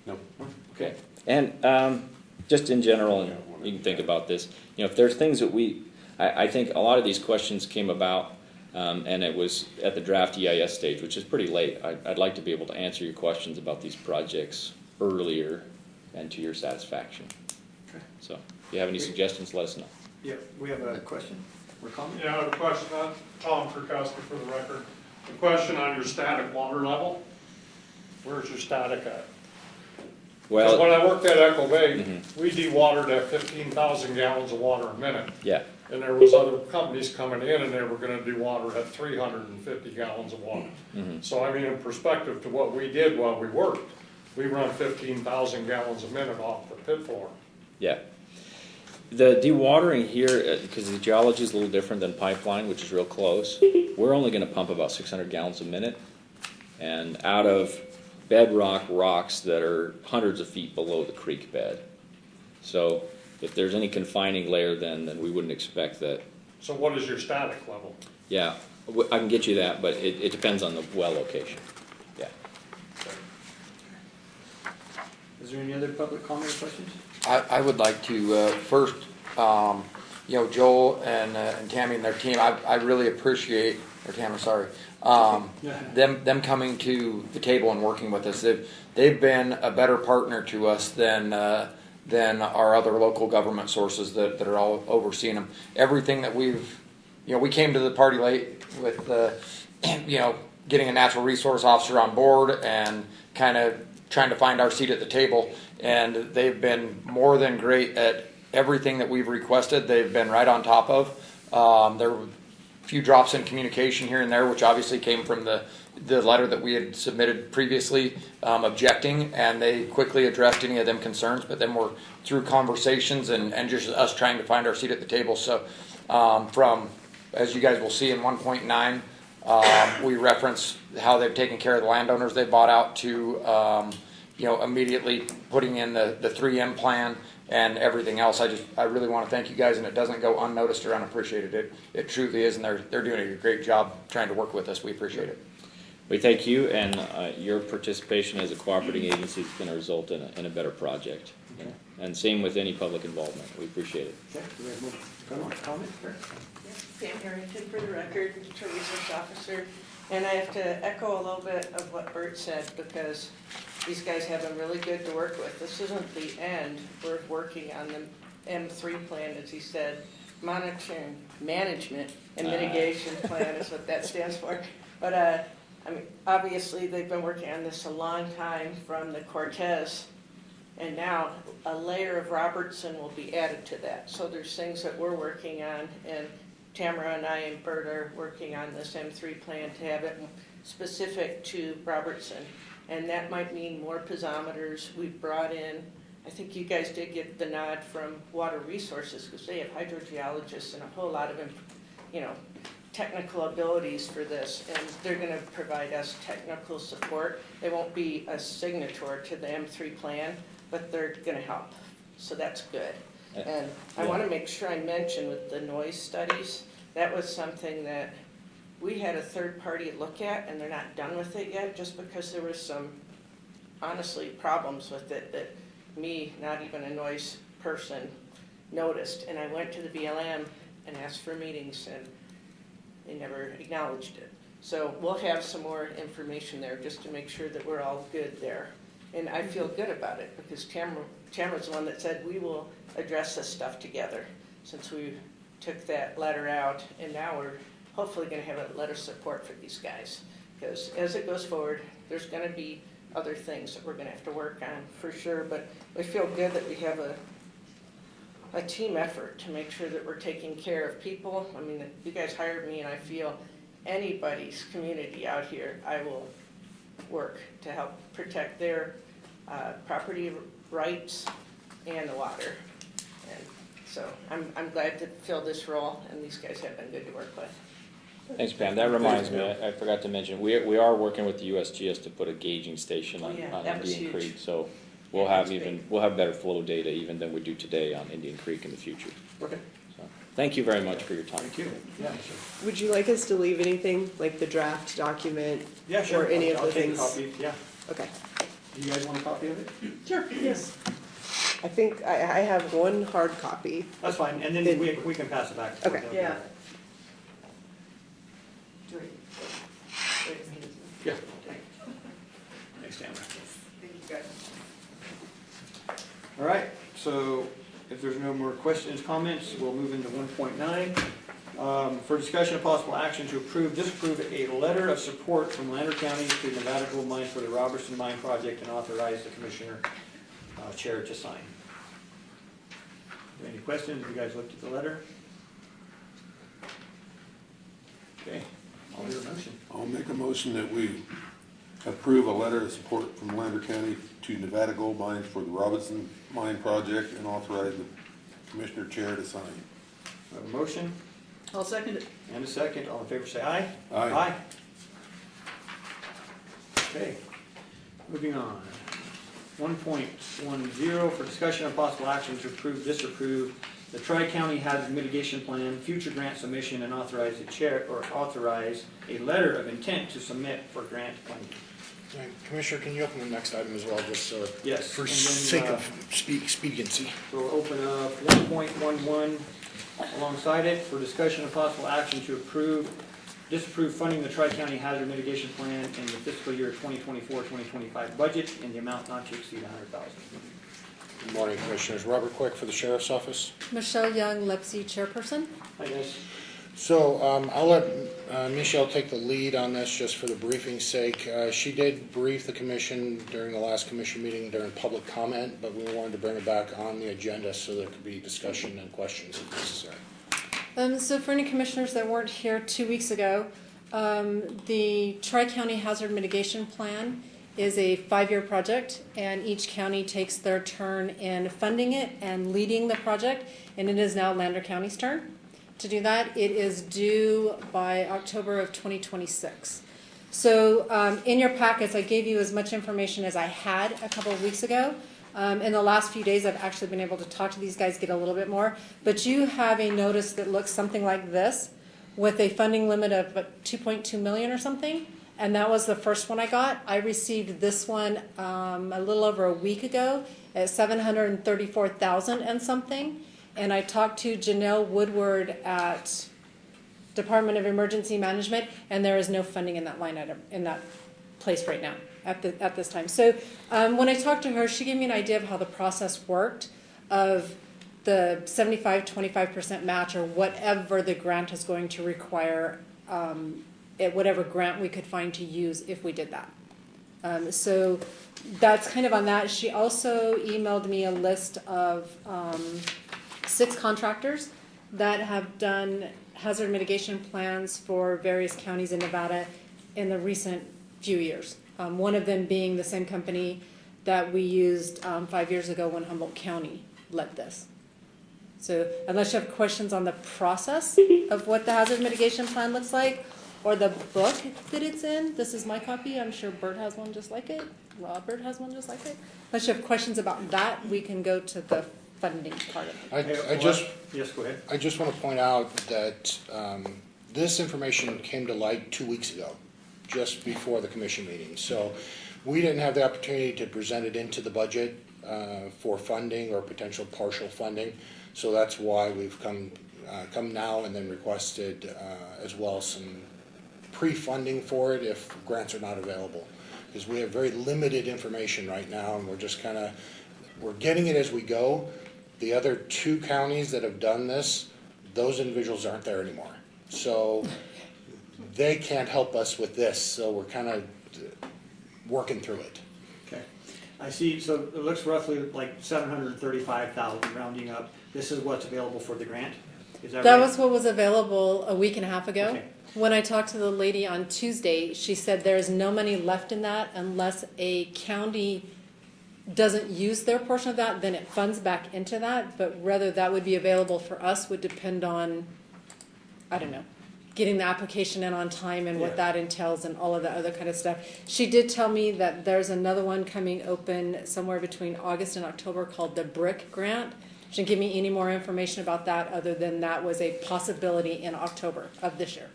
No. Okay. And just in general, and you can think about this, if there's things that I think a lot of these questions came about, and it was at the draft EIS stage, which is pretty late. I'd like to be able to answer your questions about these projects earlier and to your satisfaction. Okay. So if you have any suggestions, let us know. Yeah, we have a question or comment? Yeah, I have a question. Tom Kurkowski for the record. The question on your static water level, where's your static at? Because when I worked at Echo Bay, we dewatered at 15,000 gallons of water a minute. Yeah. And there was other companies coming in and they were gonna dewater at 350 gallons of water. So I mean, in perspective to what we did while we worked, we run 15,000 gallons a minute off the pit floor. Yeah. The dewatering here, because the geology is a little different than pipeline, which is real close, we're only going to pump about 600 gallons a minute, and out of bedrock rocks that are hundreds of feet below the creek bed. So if there's any confining layer, then we wouldn't expect that. So what is your static level? Yeah, I can get you that, but it depends on the well location. Yeah. Is there any other public comment or questions? I would like to, first, Joel and Tammy and their team, I really appreciate, or Tammy, sorry, them coming to the table and working with us. They've been a better partner to us than our other local government sources that are all overseeing them. Everything that we came to the party late with, getting a natural resource officer on board and kind of trying to find our seat at the table, and they've been more than great at everything that we've requested. They've been right on top of. There were a few drops in communication here and there, which obviously came from the letter that we had submitted previously, objecting, and they quickly addressed any of them concerns, but then we're through conversations and just us trying to find our seat at the table. So from, as you guys will see in 1.9, we reference how they've taken care of the landowners they bought out to, immediately putting in the 3M plan and everything else. I really want to thank you guys, and it doesn't go unnoticed or unappreciated. It truly is, and they're doing a great job trying to work with us. We appreciate it. We thank you, and your participation as a cooperating agency is going to result in a better project. Okay. And same with any public involvement. We appreciate it. Okay, do we have more comment? Sam Harrington for the record, Natural Resource Officer. And I have to echo a little bit of what Bert said, because these guys have been really good to work with. This isn't the end. We're working on the M3 plan, as he said. Monitoring, management, and mitigation plan is what that stands for. But obviously they've been working on this a long time from the Cortez, and now a layer of Robertson will be added to that. So there's things that we're working on, and Tamara and I and Bert are working on this M3 plan to have it specific to Robertson. And that might mean more piezometers. We've brought in, I think you guys did get the nod from Water Resources, because they have hydrogeologists and a whole lot of, technical abilities for this, and they're going to provide us technical support. They won't be a signature to the M3 plan, but they're going to help. So that's good. And I want to make sure I mention with the noise studies, that was something that we had a third party look at, and they're not done with it yet, just because there was some, honestly, problems with it that me, not even a noise person, noticed. And I went to the BLM and asked for meetings, and They never acknowledged it. So we'll have some more information there just to make sure that we're all good there. And I feel good about it because Tamara's the one that said we will address this stuff together since we took that letter out, and now we're hopefully gonna have a letter of support for these guys. Because as it goes forward, there's gonna be other things that we're gonna have to work on for sure, but we feel good that we have a team effort to make sure that we're taking care of people. I mean, you guys hired me and I feel anybody's community out here, I will work to help protect their property rights and the water. And so I'm glad to fill this role, and these guys have been good to work with. Thanks, Pam. That reminds me, I forgot to mention, we are working with the USGS to put a gauging station on that was Indian huge. Creek. So we'll have better flow data even than we do today on Indian Creek in the future. Okay. So, thank you very much for your time. Thank you. Yeah, Would you like us to leave anything, like the draft document? yeah, sure. Or any I'll of the take a things? copy. Yeah. Okay. Do you guys want a copy of it? Sure, yes. I think I have one hard copy. That's fine, and then we can pass it back. Okay. Yeah. Yeah. Thanks, Tamara. Thank you guys. All right, so if there's no more questions, comments, we'll move into 1.9. For discussion of possible action to disapprove a letter of support from Lander County to Nevada Gold Mines for the Robertson Mine Project and authorize the commissioner chair to sign. Any questions? Have you guys looked at the letter? Okay, I'll do a motion. I'll make a motion that we approve a letter of support from Lander County to Nevada Gold Mines for the Robertson Mine Project and authorize the commissioner chair to sign. We have a motion I'll second it. and a second. All in favor say aye. Aye. Okay, moving on. 1.10 for discussion of possible action to disapprove the Tri-County Hazard Mitigation Plan, future grant submission, and authorize a letter of intent to submit for grant funding. Commissioner, can you open the next item as well, just so, Yes. for and then, sake of expediency? We'll open up 1.11 alongside it for discussion of possible action to disapprove funding the Tri-County Hazard Mitigation Plan in the fiscal year 2024-2025 budget in the amount not to exceed $100,000. Good morning, Commissioners. Robert Quick for the Sheriff's Office. Michelle Young, LEPSI Chairperson. Hi, guys. So I'll let Michelle take the lead on this just for the briefing's sake. She did brief the commission during the last commission meeting during public comment, but we wanted to bring it back on the agenda so there could be discussion and questions if necessary. So for any commissioners that weren't here 2 weeks ago, the Tri-County Hazard Mitigation Plan is a 5-year project, and each county takes their turn in funding it and leading the project, and it is now Lander County's turn to do that. It is due by October of 2026. So in your packets, I gave you as much information as I had a couple of weeks ago. In the last few days, I've actually been able to talk to these guys, get a little bit more. But you have a notice that looks something like this, with a funding limit of 2.2 million or something. And that was the first one I got. I received this one a little over a week ago at 734,000 and something. And I talked to Janelle Woodward at Department of Emergency Management, and there is no funding in that line item, in that place right now at this time. So when I talked to her, she gave me an idea of how the process worked of the 75-25% match, or whatever the grant is going to require, whatever grant we could find to use if we did that. So that's kind of on that. She also emailed me a list of 6 contractors that have done hazard mitigation plans for various counties in Nevada in the recent few years. One of them being the same company that we used 5 years ago when Humboldt County led this. So unless you have questions on the process of what the hazard mitigation plan looks like, or the book that it's in, this is my copy. I'm sure Bert has one just like it. Robert has one just like it. Unless you have questions about that, we can go to the funding part of it. Yes, go ahead. I just want to point out that this information came to light 2 weeks ago, just before the commission meeting. So we didn't have the opportunity to present it into the budget for funding or potential partial funding. So that's why we've come come now and then requested as well some pre-funding for it if grants are not available. Because we have very limited information right now, and we're just kind of, we're getting it as we go. The other 2 counties that have done this, those individuals aren't there anymore. So they can't help us with this, so we're kind of working through it. Okay. I see, so it looks roughly like 735,000 rounding up. This is what's available for the grant? Is that right? That was what was available a week and a half ago. Okay. When I talked to the lady on Tuesday, she said there is no money left in that unless a county doesn't use their portion of that, then it funds back into that. But whether that would be available for us would depend on, I don't know, getting the application in on time and what that entails and all of that other kind of stuff. She did tell me that there's another one coming open somewhere between August and October called the BRIC grant. She didn't give me any more information about that other than that was a possibility in October of this year.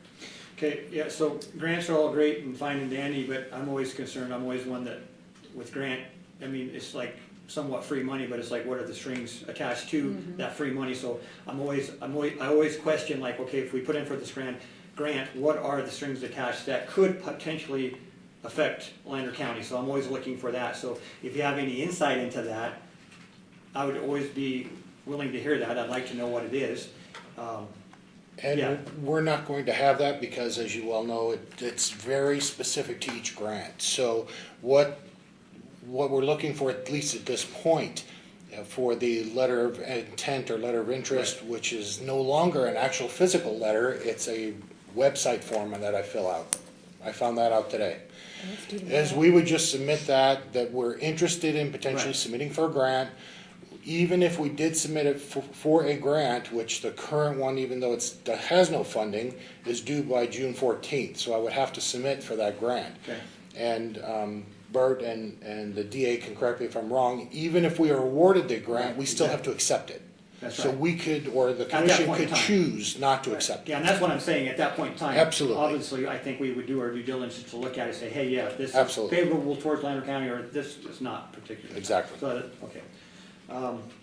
Okay, yeah, so grants are all great and fine and dandy, but I'm always concerned, I'm always one that, with grant, I mean, it's like somewhat free money, but it's like, what are the strings attached to that free money? So I always question, like, okay, if we put in for this grant, what are the strings attached that could potentially affect Lander County? So I'm always looking for that. So if you have any insight into that, I would always be willing to hear that. I'd like to know what it is. And we're not going to have that because, as you well know, it's very specific to each grant. So what we're looking for, at least at this point, for the letter of intent or letter of interest, which is no longer an actual physical letter, it's a website form that I fill out. I found that out today. As we would just submit that we're interested in potentially submitting for a grant. Even if we did submit it for a grant, which the current one, even though it has no funding, is due by June 14th. So I would have to submit for that grant. Okay. And Bert and the DA can correct me if I'm wrong, even if we are awarded the grant, we still have to accept it. That's So right. we could, or the At that commission point in could time. choose not to accept it. Yeah, and that's what I'm saying, at that point in time. Absolutely. Obviously, I think we would do our due diligence to look at it and say, hey, yeah, this is Absolutely. favorable towards Lander County, or this is not particularly. Exactly. So, okay.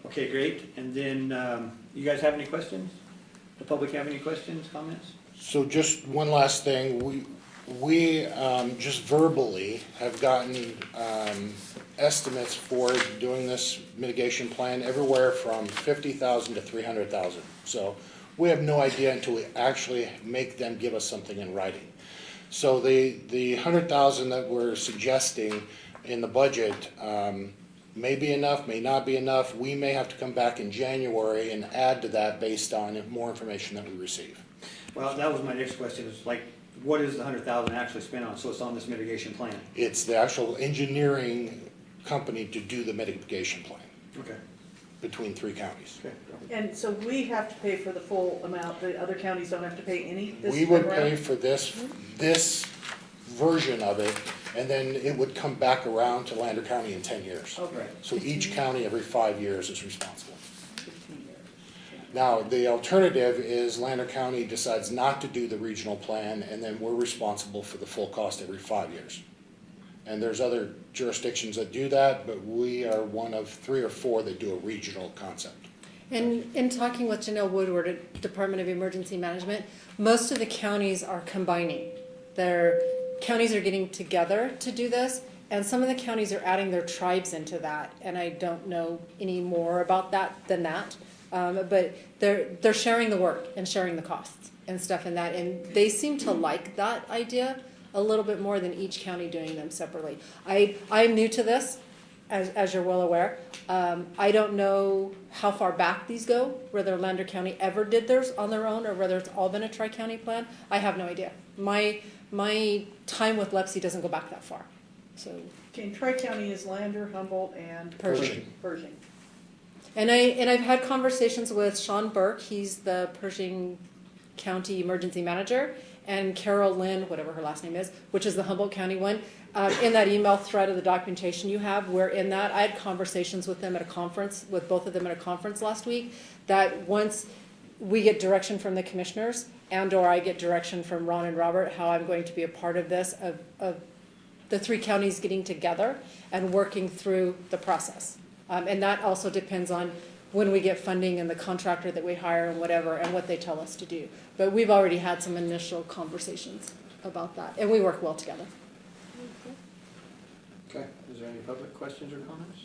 Okay, great. And then, you guys have any questions? The public have any questions, comments? So just one last thing, we just verbally have gotten estimates for doing this mitigation plan everywhere from 50,000 to 300,000. So we have no idea until we actually make them give us something in writing. So the 100,000 that we're suggesting in the budget may be enough, may not be enough. We may have to come back in January and add to that based on more information that we receive. Well, that was my next question, is like, what is the 100,000 actually spent on? So it's on this mitigation plan? It's the actual engineering company to do the mitigation plan Okay. between 3 counties. Okay. And so we have to pay for the full amount, the other counties don't have to pay any? This We would time pay around? for this version of it, and then it would come back around to Lander County in 10 years. Okay. So each county every 5 years is responsible. Now, the alternative is Lander County decides not to do the regional plan, and then we're responsible for the full cost every 5 years. And there's other jurisdictions that do that, but we are one of 3 or 4 that do a regional concept. And in talking with Janelle Woodward at Department of Emergency Management, most of the counties are combining. Their counties are getting together to do this, and some of the counties are adding their tribes into that. And I don't know any more about that than that. But they're sharing the work and sharing the costs and stuff in that. And they seem to like that idea a little bit more than each county doing them separately. I'm new to this, as you're well aware. I don't know how far back these go, whether Lander County ever did theirs on their own or whether it's all been a tri-county plan. I have no idea. My time with LEPC doesn't go back that far. So. Okay, Tri-County is Lander, Humboldt, and Pershing. Pershing. And I've had conversations with Sean Burke, he's the Pershing County Emergency Manager, and Carol Lynn, whatever her last name is, which is the Humboldt County one. In that email thread of the documentation you have, where in that, I had conversations with them at a conference, with both of them at a conference last week, that once we get direction from the commissioners, and or I get direction from Ron and Robert, how I'm going to be a part of this, of the 3 counties getting together and working through the process. And that also depends on when we get funding and the contractor that we hire and whatever, and what they tell us to do. But we've already had some initial conversations about that, and we work well together. Okay, is there any public questions or comments?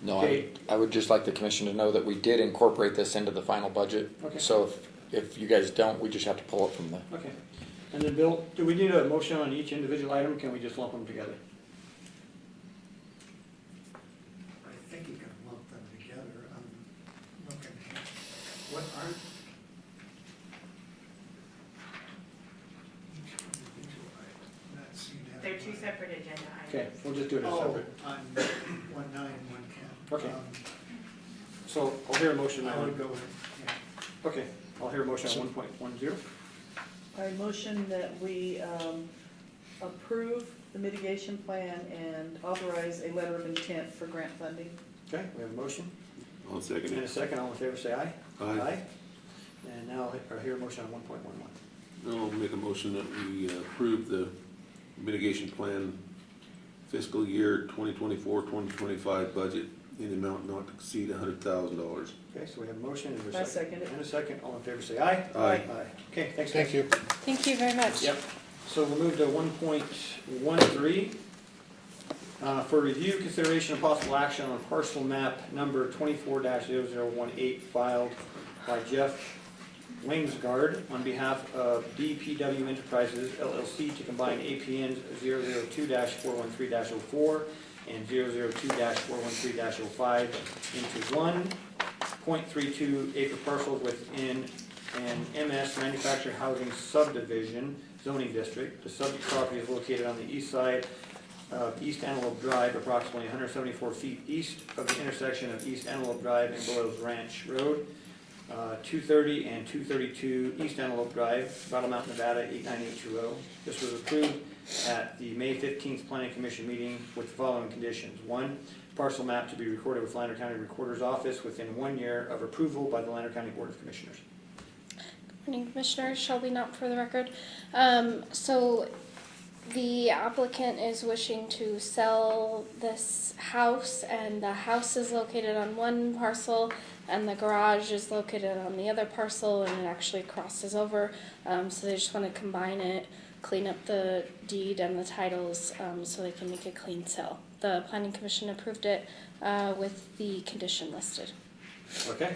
No, Okay. I would just like the commission to know that we did incorporate this into the final budget. Okay. So if you guys don't, we just have to pull it from the. Okay. And then Bill, do we need a motion on each individual item, or can we just lump them together? I think you can lump them together. I'm looking at, what are? Each individual item, not seem to have. They're two separate agenda items. Okay, we'll just do it as Oh, separate. on 1.9 and 1.10. Okay. So I'll hear a motion I on, would go with, yeah. okay, I'll hear a motion on 1.10. I motion that we approve the mitigation plan and authorize a letter of intent for grant funding. Okay, we have a motion. I'll second In a it. second, all in favor say aye. Aye. And now I'll hear a motion on 1.11. I'll make a motion that we approve the mitigation plan fiscal year 2024-2025 budget in the amount not to exceed $100,000. Okay, so we have a motion, is there I a second? second it. And a second, all in favor say aye. Aye. Okay, thanks. Thank guys. you. Thank you very much. Yep, so we'll move to 1.13. For review, consideration, and possible action on parcel map number 24-0018 filed by Jeff Wainsgard on behalf of DPW Enterprises LLC to combine APNs 002-413-04 and 002-413-05 into 1.32 acre parcel within an MS manufactured housing subdivision zoning district. The subject property is located on the east side of East Antelope Drive, approximately 174 feet east of the intersection of East Antelope Drive and Boyles Ranch Road. 230 and 232 East Antelope Drive, Battle Mountain, Nevada 89820. This was approved at the May 15th Planning Commission meeting with the following conditions. 1, parcel map to be recorded with Lander County Recorder's Office within 1 year of approval by the Lander County Board of Commissioners. Good morning, Commissioners. Shelby Knott for the record. So the applicant is wishing to sell this house, and the house is located on one parcel and the garage is located on the other parcel, and it actually crosses over. So they just want to combine it, clean up the deed and the titles, so they can make a clean sale. The Planning Commission approved it with the condition listed. Okay,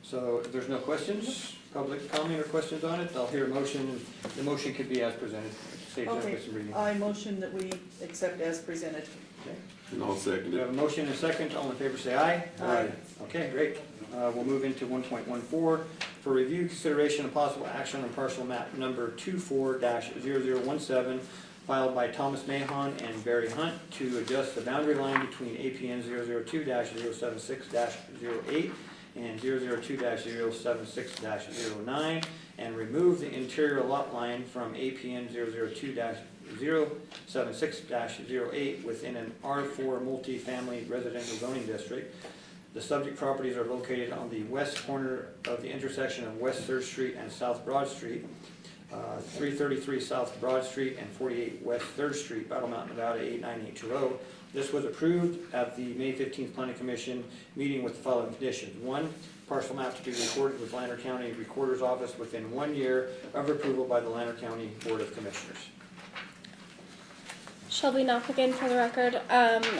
so if there's no questions, public comment or questions on it, I'll hear a motion. The motion could be as presented. Save that Okay, with some reading. I motion that we accept as presented. Okay. And I'll second We have a motion and a second. All in favor say aye. Aye. Okay, great. We'll move into 1.14 for review, consideration, and possible action on parcel map number 24-0017 filed by Thomas Mahon and Barry Hunt to adjust the boundary line between APN 002-076-08 and 002-076-09 and remove the interior lot line from APN 002-076-08 within an R4 multifamily residential zoning district. The subject properties are located on the west corner of the intersection of West 3rd Street and South Broad Street, 333 South Broad Street and 48 West 3rd Street, Battle Mountain, Nevada 89820. This was approved at the May 15th Planning Commission meeting with the following conditions. 1, parcel map to be recorded with Lander County Recorder's Office within 1 year of approval by the Lander County Board of Commissioners. Shelby Knopf again for the record.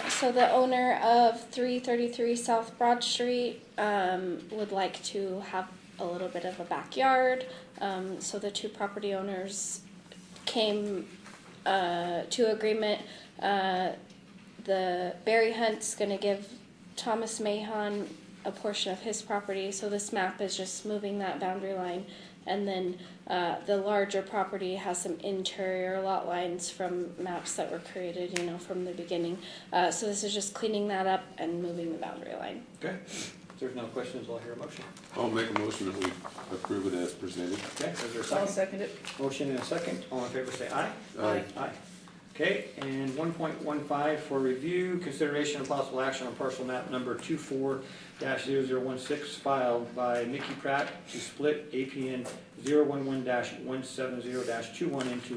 So the owner of 333 South Broad Street would like to have a little bit of a backyard. So the two property owners came to agreement. The Barry Hunt's going to give Thomas Mahon a portion of his property. So this map is just moving that boundary line. And then the larger property has some interior lot lines from maps that were created, from the beginning. So this is just cleaning that up and moving the boundary line. Okay. If there's no questions, I'll hear a motion. I'll make a motion that we approve it as presented. Okay, is there a I'll second? second it. Motion and a second. All in favor say aye. Aye. Aye. Okay, and 1.15 for review, consideration and possible action on parcel map number 24-0016 filed by Mickey Pratt to split APN 011-170-21 into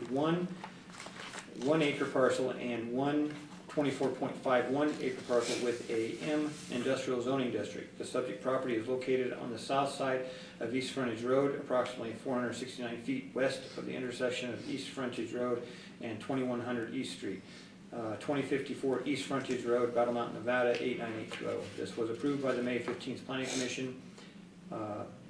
one acre parcel and 1 24.51 acre parcel with a M industrial zoning district. The subject property is located on the south side of East Frontage Road, approximately 469 feet west of the intersection of East Frontage Road and 2100 East Street. 2054 East Frontage Road, Battle Mountain, Nevada, 89820. This was approved by the May 15th Planning Commission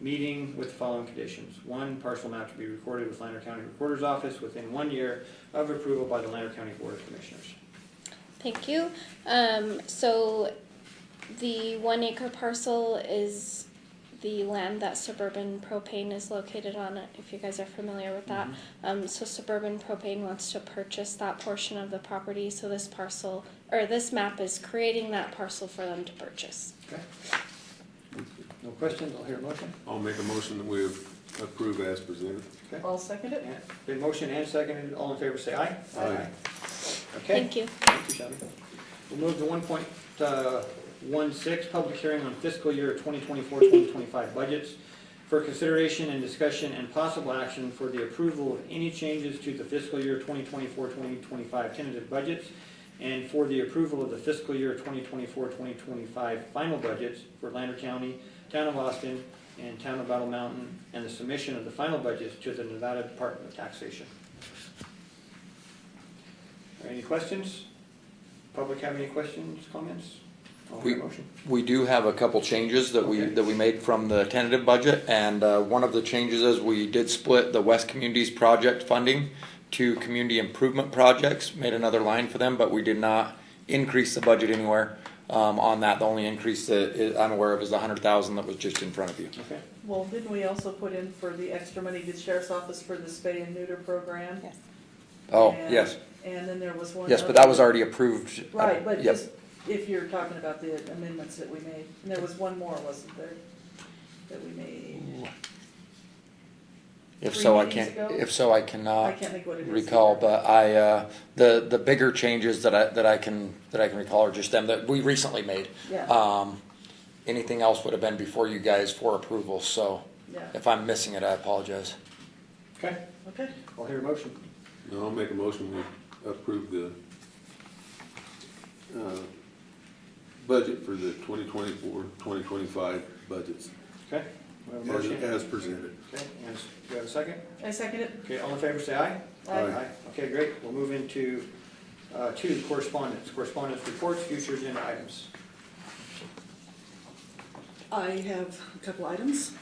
meeting with the following conditions. 1, parcel map to be recorded with Lander County Recorder's Office within 1 year of approval by the Lander County Board of Commissioners. Thank you. So the 1 acre parcel is the land that Suburban Propane is located on, if you guys are familiar with that. So Suburban Propane wants to purchase that portion of the property, so this parcel, or this map is creating that parcel for them to purchase. Okay. No questions, I'll hear a motion. I'll make a motion that we approve as presented. Okay. I'll second it. Been motion and seconded, all in favor say aye. Aye. Okay. Thank you. Thank you, Shelby. We'll move to 1.16, public hearing on fiscal year 2024-2025 budgets for consideration and discussion and possible action for the approval of any changes to the fiscal year 2024-2025 tentative budgets and for the approval of the fiscal year 2024-2025 final budgets for Lander County, Town of Austin, and Town of Battle Mountain, and the submission of the final budgets to the Nevada Department of Taxation. Any questions? Public have any questions, comments? I'll hear a motion. We do have a couple changes that we made from the tentative budget, and one of the changes is we did split the West Communities project funding to community improvement projects, made another line for them, but we did not increase the budget anywhere on that. The only increase that I'm aware of is the $100,000 that was just in front of you. Okay. Well, didn't we also put in for the extra money to the sheriff's office for the spay and neuter program? Yes. Oh, And- yes. And then there was one. Yes, but other- that was already approved. Right, but Yep. just, if you're talking about the amendments that we made, and there was one more, wasn't there, that we made? If 3 so, I meetings can't. ago? If so, I I cannot can't think what it is. recall. either. But the bigger changes that I can recall are just them that we recently made. Yeah. Anything else would have been before you guys for approval. So Yeah, if I'm missing it, I apologize. Okay, okay. I'll hear a motion. No, I'll make a motion we approve the budget for the 2024-2025 budgets Okay, we have a motion. as presented. Okay, and do you have a second? I second it. Okay, all in favor say aye. Aye. Okay, great. We'll move into 2, correspondence. Correspondence reports, future agenda items. I have a couple items.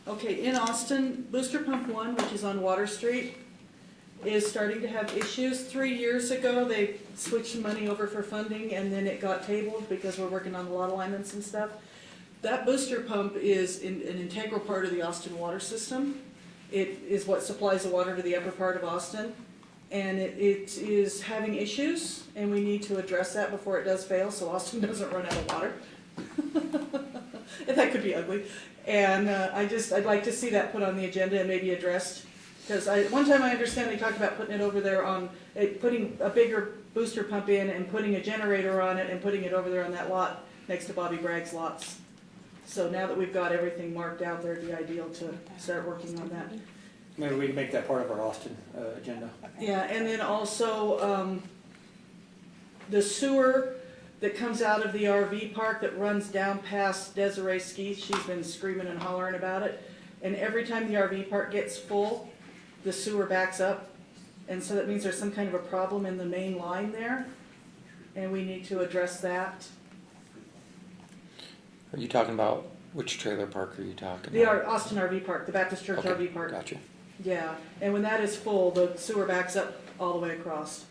Okay, in Austin, Booster Pump 1, which is on Water Street, is starting to have issues. 3 years ago, they switched some money over for funding, and then it got tabled because we're working on a lot of alignments and stuff. That booster pump is an integral part of the Austin water system. It is what supplies the water to the upper part of Austin, and it is having issues, and we need to address that before it does fail, so Austin doesn't run out of water. And that could be ugly. And I'd like to see that put on the agenda and maybe addressed. Because one time I understand they talked about putting it over there on, putting a bigger booster pump in and putting a generator on it and putting it over there on that lot next to Bobby Bragg's lots. So now that we've got everything marked out there, it'd be ideal to start working on that. Maybe we can make that part of our Austin agenda. Yeah, and then also, the sewer that comes out of the RV park that runs down past Desiree Ski, she's been screaming and hollering about it. And every time the RV park gets full, the sewer backs up. And so that means there's some kind of a problem in the main line there. And we need to address that. Are you talking about which trailer park are you talking The about? Austin RV park, the Baptist Church Okay, RV park. Gotcha. Yeah, and when that is full, the sewer backs up all the way across.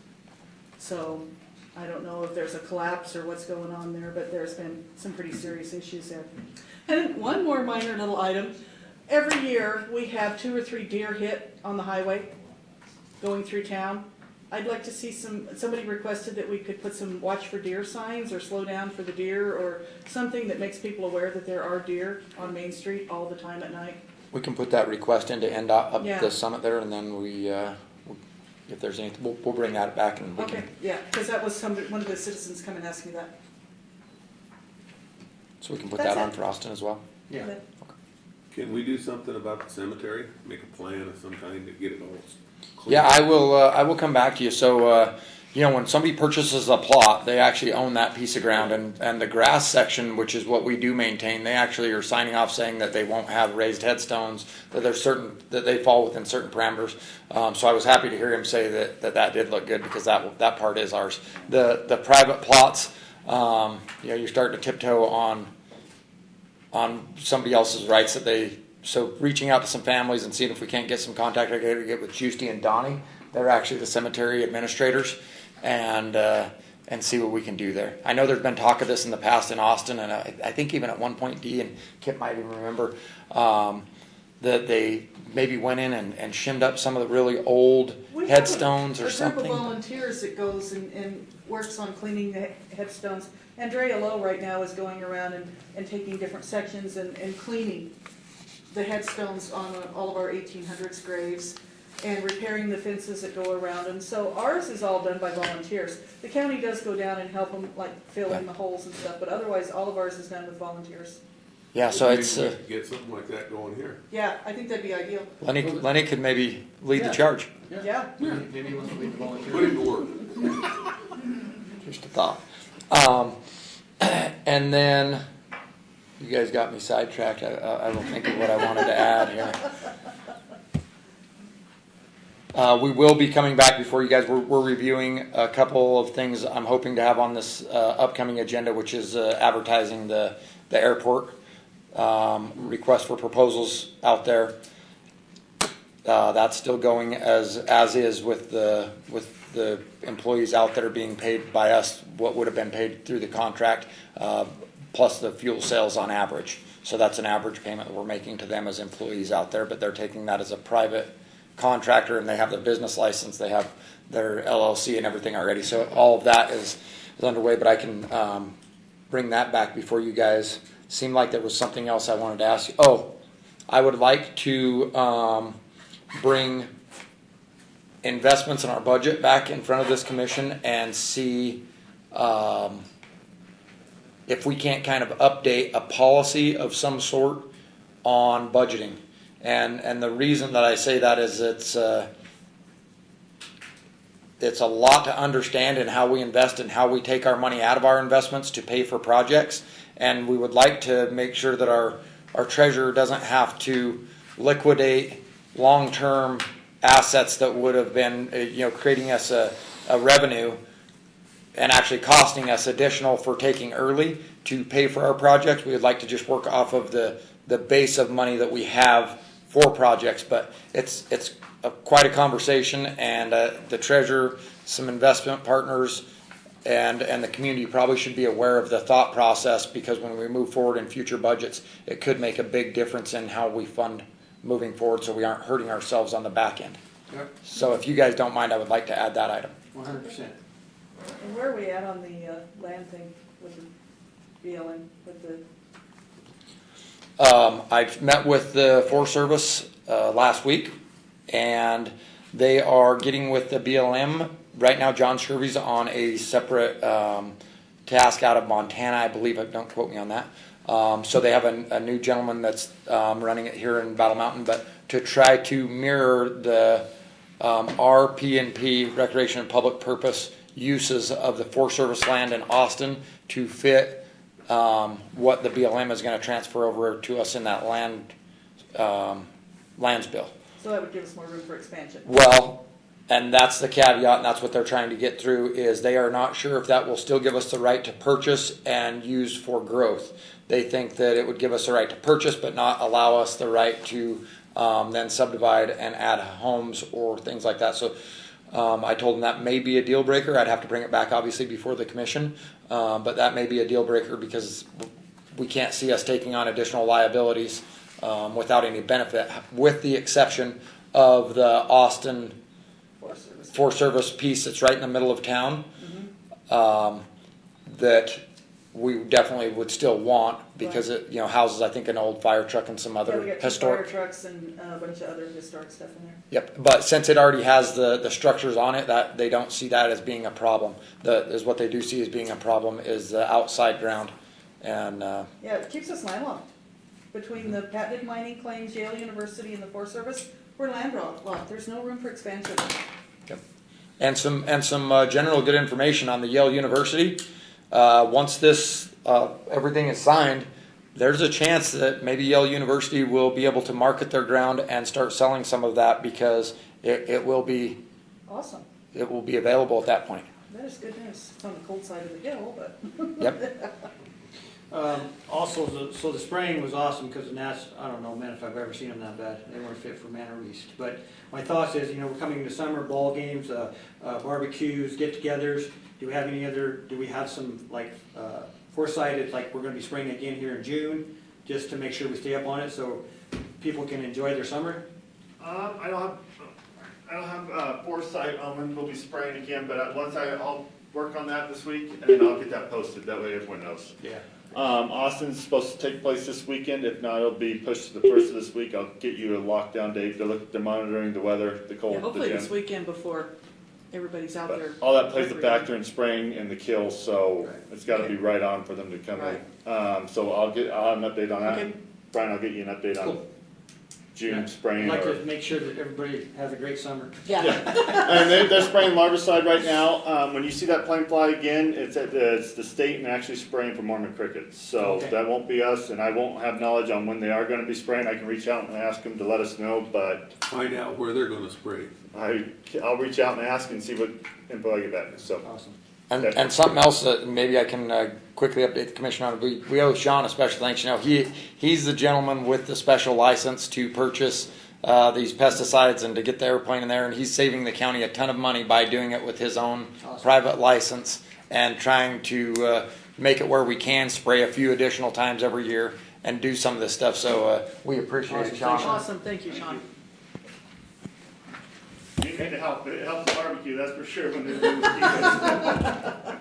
So I don't know if there's a collapse or what's going on there, but there's been some pretty serious issues there. And one more minor little item. Every year, we have 2 or 3 deer hit on the highway going through town. I'd like to see somebody requested that we could put some watch for deer signs or slow down for the deer or something that makes people aware that there are deer on Main Street all the time at night. We can put that request into NDOT up Yeah. the summit there, and then if there's anything, we'll bring that back and we Okay, can, yeah, because that was one of the citizens come and asked me that. so we can put That's that on it. for Austin as well. Yeah. Can we do something about the cemetery? Make a plan of some kind to get it all clear? Yeah, I will come back to you. So, you know, when somebody purchases a plot, they actually own that piece of ground, and the grass section, which is what we do maintain, they actually are signing off saying that they won't have raised headstones, that there's that they fall within certain parameters. So I was happy to hear him say that did look good, because that part is ours. The private plots, you know, you're starting to tiptoe on somebody else's rights so reaching out to some families and seeing if we can't get some contact. I got to get with Justy and Donnie. They're actually the cemetery administrators, and see what we can do there. I know there's been talk of this in the past in Austin, and I think even at one point, Dee and Kip might even remember, that they maybe went in and shimmed up some of the really old headstones or something. A group of volunteers that goes and works on cleaning the headstones. Andrea Lowe right now is going around and taking different sections and cleaning the headstones on all of our 1800s graves, and repairing the fences that go around them. So ours is all done by volunteers. The county does go down and help them, like fill in the holes and stuff, but otherwise all of ours is done with volunteers. Yeah, so it's get something like that going here. Yeah, I think that'd be ideal. Lenny could maybe lead the charge. Yeah. Maybe he wants to lead the volunteer. Put him to work. Just a thought. And then you guys got me sidetracked. I don't think of what I wanted to add here. We will be coming back before you guys. We're reviewing a couple of things I'm hoping to have on this upcoming agenda, which is advertising the airport. Request for proposals out there. That's still going as is with the employees out there being paid by us what would have been paid through the contract, plus the fuel sales on average. So that's an average payment that we're making to them as employees out there, but they're taking that as a private contractor, and they have their business license, they have their LLC and everything already. So all of that is underway, but I can bring that back before you guys. Seemed like there was something else I wanted to ask you. Oh, I would like to bring investments in our budget back in front of this commission and see if we can't kind of update a policy of some sort on budgeting. And the reason that I say that is it's a lot to understand in how we invest and how we take our money out of our investments to pay for projects. And we would like to make sure that our treasurer doesn't have to liquidate long-term assets that would have been, creating us a revenue and actually costing us additional for taking early to pay for our projects. We would like to just work off of the base of money that we have for projects, but it's quite a conversation, and the treasurer, some investment partners, and the community probably should be aware of the thought process, because when we move forward in future budgets, it could make a big difference in how we fund moving forward, so we aren't hurting ourselves on the back end. Yep. So if you guys don't mind, I would like to add that item. 100%. And where are we at on the land thing with the BLM, with the? I've met with the Forest Service last week, and they are getting with the BLM. Right now, John Shirvey's on a separate task out of Montana, I believe. Don't quote me on that. So they have a new gentleman that's running it here in Battle Mountain, but to try to mirror the RP&P, Recreation and Public Purpose, uses of the Forest Service land in Austin to fit what the BLM is going to transfer over to us in that lands bill. So that would give us more room for expansion. Well, and that's the caveat, and that's what they're trying to get through, is they are not sure if that will still give us the right to purchase and use for growth. They think that it would give us the right to purchase, but not allow us the right to then subdivide and add homes or things like that. So I told them that may be a deal breaker. I'd have to bring it back, obviously, before the commission, but that may be a deal breaker, because we can't see us taking on additional liabilities without any benefit, with the exception of the Austin Forest Service piece that's right in the middle of town, that we definitely would still want, because it houses, I think, an old fire truck and some other we got historic 2 fire trucks and a bunch of other historic stuff in there. Yep, but since it already has the structures on it, that they don't see that as being a problem. What they do see as being a problem is the outside ground, and Yeah, it keeps us landlocked. Between the patented mining claims, Yale University, and the Forest Service, we're landlocked. There's no room for expansion. yep. and some general good information on the Yale University. Once this everything is signed, there's a chance that maybe Yale University will be able to market their ground and start selling some of that because it will be Awesome. it will be available at that point. That is good news. It's on the cold side of the hill, but. Yep. Also, so the spraying was awesome because the Nats, I don't know, man, if I've ever seen them that bad. They weren't fit for Manor East. But my thoughts is, we're coming into summer, ball games, barbecues, get-togethers. Do we have some foresight? It's like we're gonna be spraying again here in June, just to make sure we stay up on it so people can enjoy their summer? I don't have foresight on when we'll be spraying again, but I'll work on that this week and then I'll get that posted. That way everyone knows. Yeah. Austin's supposed to take place this weekend. If not, it'll be pushed to the first of this week. I'll get you a lockdown date. They're monitoring the weather, the cold. Yeah, hopefully the this weekend before everybody's out there. all that plays a factor in spraying and the kills, so it's got to be right on for them to come in. So I'll have an update on that. Okay. Brian, I'll get you an update on Cool. June spraying. I'd like to make sure that everybody has a great summer. Yeah. And they're spraying larvicide right now. When you see that plane fly again, it's the state and actually spraying for Mormon crickets. So Okay. that won't be us, and I won't have knowledge on when they are going to be spraying. I can reach out and ask them to let us know, but Find out where they're gonna spray. I'll reach out and ask and see what info I get back. So Awesome. And something else that maybe I can quickly update the commission on. We owe Sean a special thanks. He's the gentleman with the special license to purchase these pesticides and to get the airplane in there, and he's saving the county a ton of money by doing it with his own private license and trying to make it where we can spray a few additional times every year and do some of this stuff. So we appreciate it, Sean. Awesome, thank you, Sean. you need to help. It helps the barbecue, that's for sure. When they do mosquitoes.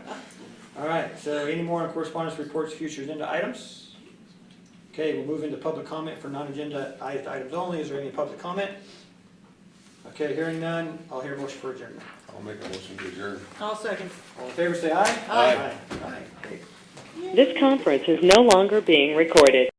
All right, so any more on correspondence reports, future agenda items? Okay, we'll move into public comment for non-agenda items only. Is there any public comment? Okay, hearing none, I'll hear a motion for adjournment. I'll make a motion to adjourn. I'll second. All in favor, say aye. Aye. Aye. This conference is no longer being recorded.